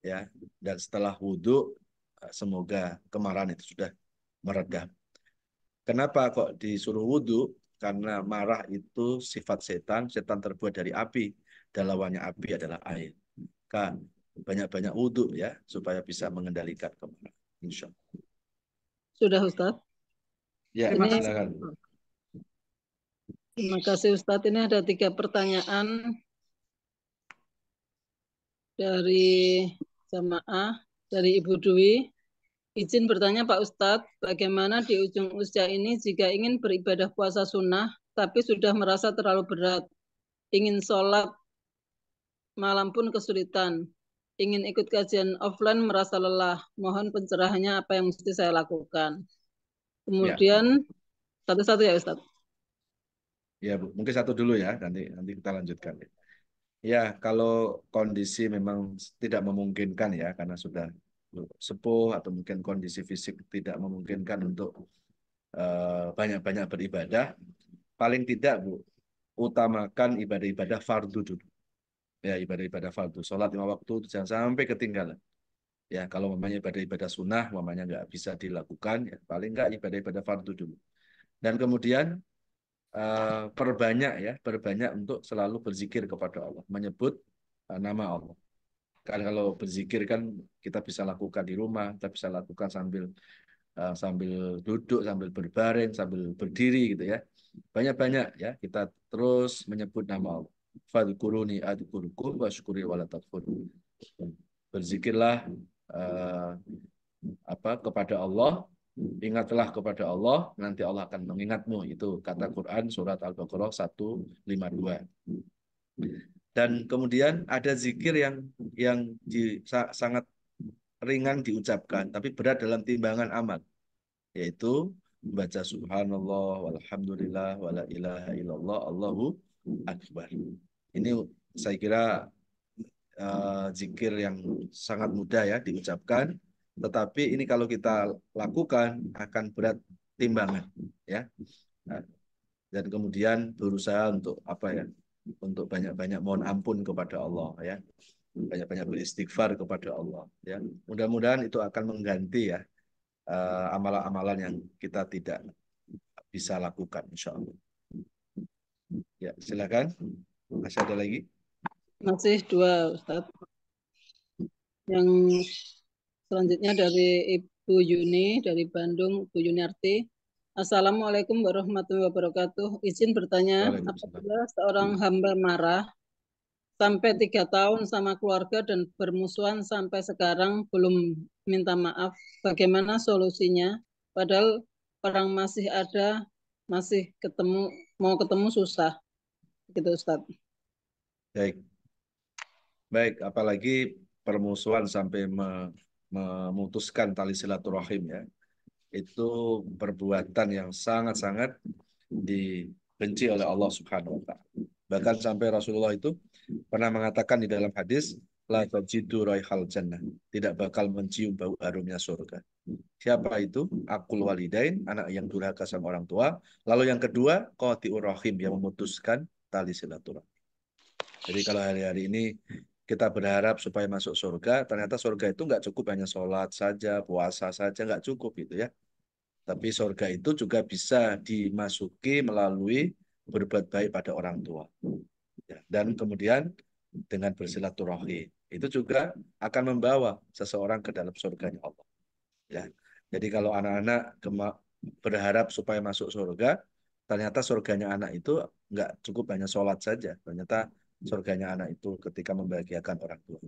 ya. Dan setelah wuduk, semoga kemarahan itu sudah meredah. Kenapa kok disuruh wudhu? Karena marah itu sifat setan, setan terbuat dari api, dan lawannya api adalah air. Kan banyak-banyak wudhu ya, supaya bisa mengendalikan kemarahan. Insya Allah. Sudah Ustadz. Ya, Terima kasih. silakan. Terima kasih Ustadz. Ini ada 3 pertanyaan dari jamaah, dari Ibu Dwi. Izin bertanya Pak Ustadz, bagaimana di ujung usia ini jika ingin beribadah puasa sunnah, tapi sudah merasa terlalu berat, ingin sholat malam pun kesulitan, ingin ikut kajian offline merasa lelah, mohon pencerahannya apa yang mesti saya lakukan. Ya, Kemudian satu-satu ya Ustadz. ya Bu. Mungkin satu dulu ya, nanti kita lanjutkan. Ya, kalau kondisi memang tidak memungkinkan ya, karena sudah sepuh atau mungkin kondisi fisik tidak memungkinkan untuk banyak-banyak beribadah, paling tidak Bu, utamakan ibadah-ibadah fardu dulu. Ya, ibadah-ibadah fardu. Sholat 5 waktu itu jangan sampai ketinggalan. Ya, kalau mamanya ibadah-ibadah sunnah, mamanya nggak bisa dilakukan, ya paling nggak ibadah-ibadah fardu dulu. Dan kemudian perbanyak untuk selalu berzikir kepada Allah, menyebut nama Allah. Kan kalau berzikir kan kita bisa lakukan di rumah, kita bisa lakukan sambil duduk, sambil berbaring, sambil berdiri gitu ya. Banyak-banyak ya kita terus menyebut nama Allah. Fadhkuruni adhkurukum washkuri wala takfurun. Berzikirlah eh, kepada Allah, ingatlah kepada Allah, nanti Allah akan mengingatmu. Itu kata Quran surat Al-Baqarah 152. Dan kemudian ada zikir yang sangat ringan diucapkan, tapi berat dalam timbangan amal, yaitu membaca subhanallah, walhamdulillah, wala ilaha illallah, Allahu akbar. Ini saya kira zikir yang sangat mudah ya diucapkan, tetapi ini kalau kita lakukan akan berat timbangan, ya. Nah, dan kemudian berusaha untuk untuk banyak-banyak mohon ampun kepada Allah, ya. Banyak-banyak beristighfar kepada Allah, ya. Mudah-mudahan itu akan mengganti ya amalan-amalan yang kita tidak bisa lakukan, insya Allah. Ya, silakan. Masih ada lagi? Masih 2 Ustadz. Yang selanjutnya dari Ibu Yuni dari Bandung, Bu Yuniarti. Assalamualaikum warahmatullahi wabarakatuh. Izin bertanya, apabila seorang hamba marah sampai 3 tahun sama keluarga dan bermusuhan sampai sekarang belum minta maaf, bagaimana solusinya? Padahal orang masih ada, masih mau ketemu susah, gitu Ustaz. Baik, apalagi permusuhan sampai memutuskan tali silaturahim ya. Itu perbuatan yang sangat-sangat dibenci oleh Allah Subhanahu wa taala. Bahkan sampai Rasulullah itu pernah mengatakan di dalam hadis, la tajidu raihal jannah, tidak bakal mencium bau harumnya surga. Siapa itu? Aqul walidain, anak yang durhaka sama orang tua. Lalu yang kedua, qati'ur rahim, yang memutuskan tali silaturahim. Jadi kalau hari-hari ini kita berharap supaya masuk surga, ternyata surga itu nggak cukup hanya sholat saja, puasa saja, nggak cukup gitu ya. Tapi surga itu juga bisa dimasuki melalui berbuat baik pada orang tua. Ya, dan kemudian dengan bersilaturahmi. Itu juga akan membawa seseorang ke dalam surganya Allah. Ya. Jadi kalau anak-anak berharap supaya masuk surga, ternyata surganya anak itu nggak cukup hanya sholat saja. Ternyata surganya anak itu ketika membahagiakan orang tua.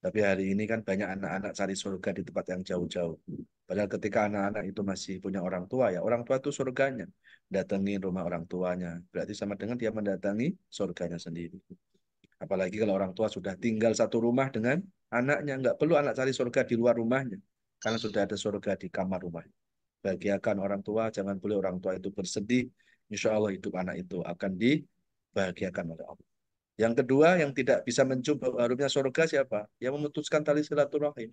Tapi hari ini kan banyak anak-anak cari surga di tempat yang jauh-jauh. Padahal ketika anak-anak itu masih punya orang tua, ya orang tua itu surganya. Datangi rumah orang tuanya. Berarti sama dengan dia mendatangi surganya sendiri. Apalagi kalau orang tua sudah tinggal satu rumah dengan anaknya. Nggak perlu anak cari surga di luar rumahnya. Karena sudah ada surga di kamar rumahnya. Bahagiakan orang tua, jangan boleh orang tua itu bersedih. Insya Allah hidup anak itu akan dibahagiakan oleh Allah. Yang kedua, yang tidak bisa mencium bau harumnya surga siapa? Yang memutuskan tali silaturahim.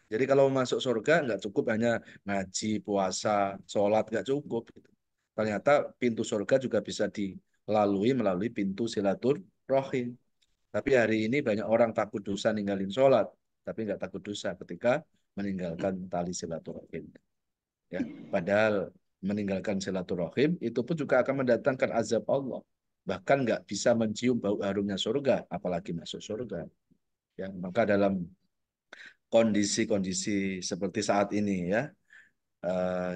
Jadi kalau masuk surga nggak cukup hanya ngaji, puasa, sholat, nggak cukup. Gitu. Ternyata pintu surga juga bisa dilalui melalui pintu silaturahim. Tapi hari ini banyak orang takut dosa ninggalin sholat, tapi nggak takut dosa ketika meninggalkan tali silaturahim. Ya, padahal meninggalkan silaturahim itu pun juga akan mendatangkan azab Allah. Bahkan nggak bisa mencium bau harumnya surga, apalagi masuk surga. Ya, maka dalam kondisi-kondisi seperti saat ini ya,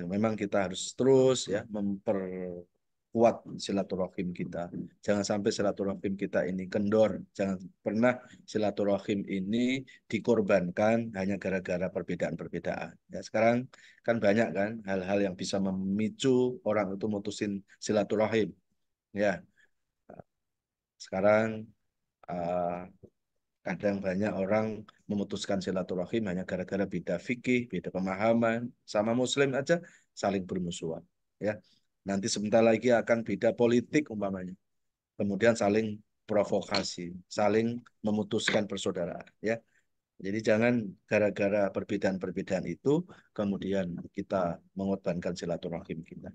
memang kita harus terus ya memperkuat silaturahim kita. Jangan sampai silaturahim kita ini kendor. Jangan pernah silaturahim ini dikorbankan hanya gara-gara perbedaan-perbedaan. Ya, sekarang kan banyak kan hal-hal yang bisa memicu orang itu mutusin silaturahim. Ya, sekarang eh, kadang banyak orang memutuskan silaturahim hanya gara-gara beda fikih, beda pemahaman, sama Muslim aja saling bermusuhan. Ya, nanti sebentar lagi akan beda politik umpamanya, kemudian saling provokasi, saling memutuskan persaudaraan. Ya, jadi jangan gara-gara perbedaan-perbedaan itu kemudian kita mengorbankan silaturahim kita.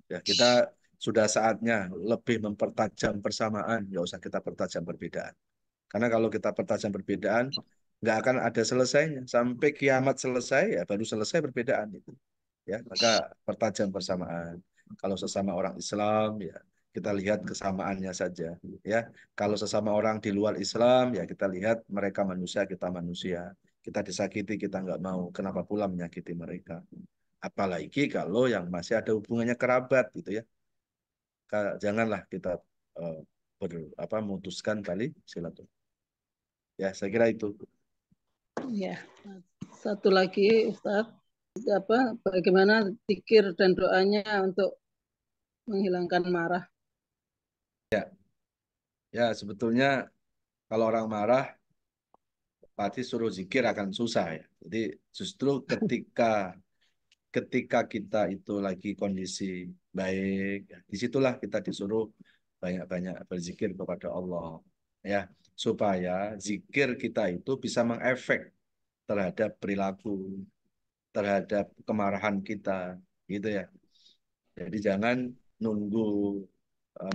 Ya, kita sudah saatnya lebih mempertajam persamaan, nggak usah kita pertajam perbedaan. Karena kalau kita pertajam perbedaan, nggak akan ada selesainya. Sampai kiamat selesai, ya baru selesai perbedaan itu. Ya, maka pertajam persamaan. Kalau sesama orang Islam, ya kita lihat kesamaannya saja. Ya, kalau sesama orang di luar Islam, ya kita lihat mereka manusia, kita manusia. Kita disakiti, kita nggak mau. Kenapa pula menyakiti mereka? Apalagi kalau yang masih ada hubungannya kerabat, gitu ya. Janganlah kita eh, memutuskan tali silaturahmi. Ya, saya kira itu. Ya, satu lagi Ustadz, bagaimana zikir dan doanya untuk menghilangkan marah. Ya, sebetulnya kalau orang marah, pasti suruh zikir akan susah ya. Jadi justru ketika ketika kita itu lagi kondisi baik, ya, disitulah kita disuruh banyak-banyak berzikir kepada Allah. Ya, supaya zikir kita itu bisa mengefek terhadap perilaku, terhadap kemarahan kita, gitu ya. Jadi jangan nunggu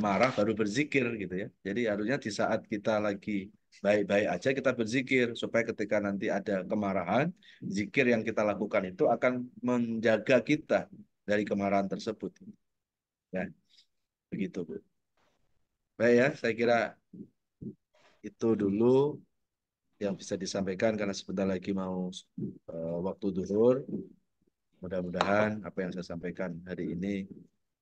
marah baru berzikir gitu ya. Jadi harusnya di saat kita lagi baik-baik aja kita berzikir supaya ketika nanti ada kemarahan, zikir yang kita lakukan itu akan menjaga kita dari kemarahan tersebut. Ya, begitu, Bu. Baik ya, saya kira itu dulu yang bisa disampaikan karena sebentar lagi mau waktu zuhur. Mudah-mudahan apa yang saya sampaikan hari ini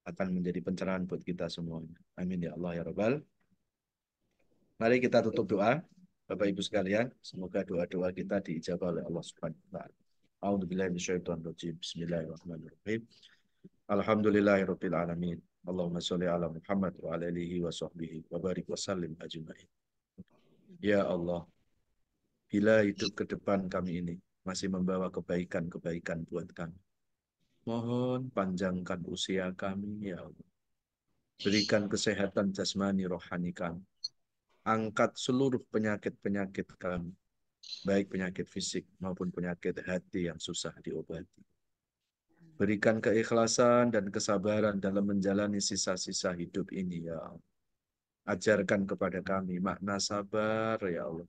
akan menjadi pencerahan buat kita semuanya. Amin ya Allah ya Rabbal. Mari kita tutup doa. Bapak Ibu sekalian, semoga doa-doa kita diijabah oleh Allah Subhanahu wa taala. A'udzubillahi minasyaitonirrajim. Bismillahirrahmanirrahim. Alhamdulillahirabbil alamin. Allahumma sholli ala Muhammad wa ala alihi wa sahbihi wa barik wa sallim ajmain. Ya Allah, bila hidup ke depan kami ini masih membawa kebaikan-kebaikan buat kami. Mohon panjangkan usia kami, ya Allah. Berikan kesehatan jasmani rohani kami. Angkat seluruh penyakit-penyakit kami, baik penyakit fisik maupun penyakit hati yang susah diobati. Berikan keikhlasan dan kesabaran dalam menjalani sisa-sisa hidup ini, ya Allah. Ajarkan kepada kami makna sabar, ya Allah,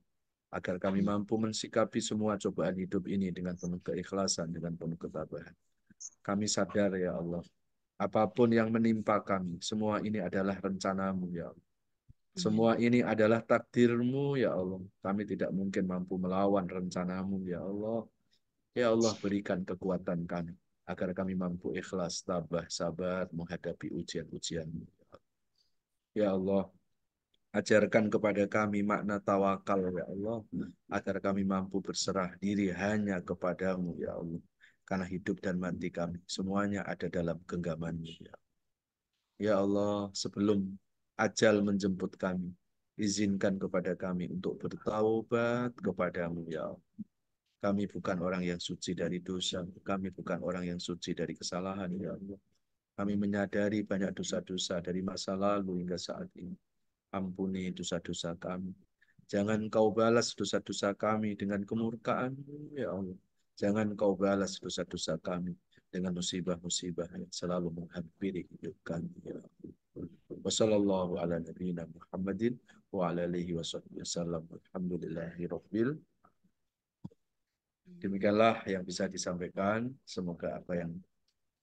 agar kami mampu mensikapi semua cobaan hidup ini dengan penuh keikhlasan, dengan penuh ketabahan. Kami sadar, ya Allah, apapun yang menimpa kami, semua ini adalah rencanamu, ya Allah. Semua ini adalah takdirmu, ya Allah. Kami tidak mungkin mampu melawan rencanamu, ya Allah. Ya Allah, berikan kekuatan kami, agar kami mampu ikhlas, tabah, sabar, menghadapi ujian-ujianmu. Ya Allah, ajarkan kepada kami makna tawakal, ya Allah, agar kami mampu berserah diri hanya kepadamu, ya Allah. Karena hidup dan mati kami, semuanya ada dalam genggamanmu, ya Allah. Ya Allah, sebelum ajal menjemput kami, izinkan kepada kami untuk bertaubat kepadamu, ya Allah. Kami bukan orang yang suci dari dosa, kami bukan orang yang suci dari kesalahan, ya Allah. Kami menyadari banyak dosa-dosa dari masa lalu hingga saat ini. Ampuni dosa-dosa kami. Jangan Kau balas dosa-dosa kami dengan kemurkaan-Mu, ya Allah. Jangan kau balas dosa-dosa kami dengan musibah-musibah yang selalu menghampiri hidup kami. Ya Allah. Wassallallahu ala nabiyina Muhammadin wa ala alihi wasallam. Alhamdulillahi rabbil. Demikianlah yang bisa disampaikan. Semoga apa yang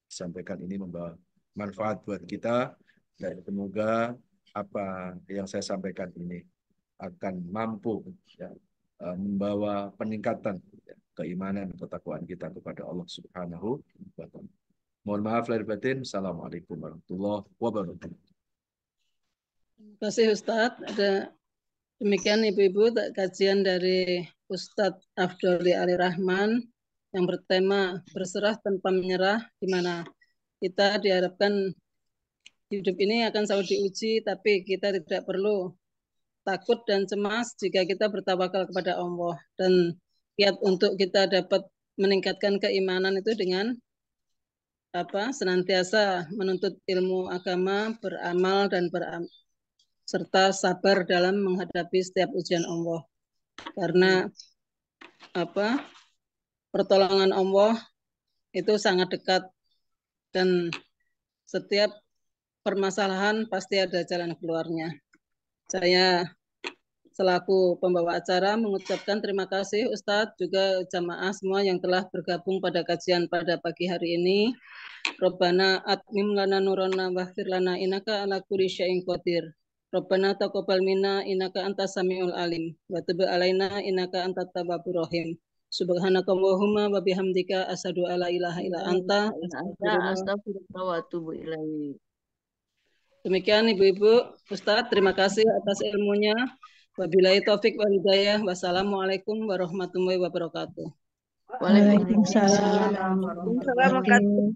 disampaikan ini membawa manfaat buat kita, dan semoga apa yang saya sampaikan ini akan mampu ya, membawa peningkatan ya, keimanan dan ketakwaan kita kepada Allah Subhanahu wa Ta'ala. Mohon maaf lahir batin. Assalamualaikum warahmatullahi wabarakatuh. Terima kasih Ustadz. Demikian Ibu-Ibu kajian dari Ustadz Afdholi Ali Rahman yang bertema berserah tanpa menyerah, di mana kita diharapkan hidup ini akan selalu diuji, tapi kita tidak perlu takut dan cemas jika kita bertawakal kepada Allah. Dan kiat untuk kita dapat meningkatkan keimanan itu dengan senantiasa menuntut ilmu agama, beramal dan serta sabar dalam menghadapi setiap ujian Allah. Karena pertolongan Allah itu sangat dekat, dan setiap permasalahan pasti ada jalan keluarnya. Saya selaku pembawa acara mengucapkan terima kasih Ustadz, juga jamaah semua yang telah bergabung pada kajian pada pagi hari ini. Rabbana atmim lana nurana waghfir lana innaka ala kulli syai'in qadir. Rabbana taqabbal minna innaka antas samiul alim wa tub alaina innaka antat tawwabur rahim. Subhanakallahumma wa bihamdika asyhadu alla ilaha illa anta astaghfiruka wa atubu ilaik. Demikian Ibu-Ibu, Ustadz, terima kasih atas ilmunya. Wabillahi taufik wal hidayah. Wassalamualaikum warahmatullahi wabarakatuh. Waalaikumsalam warahmatullahi wabarakatuh.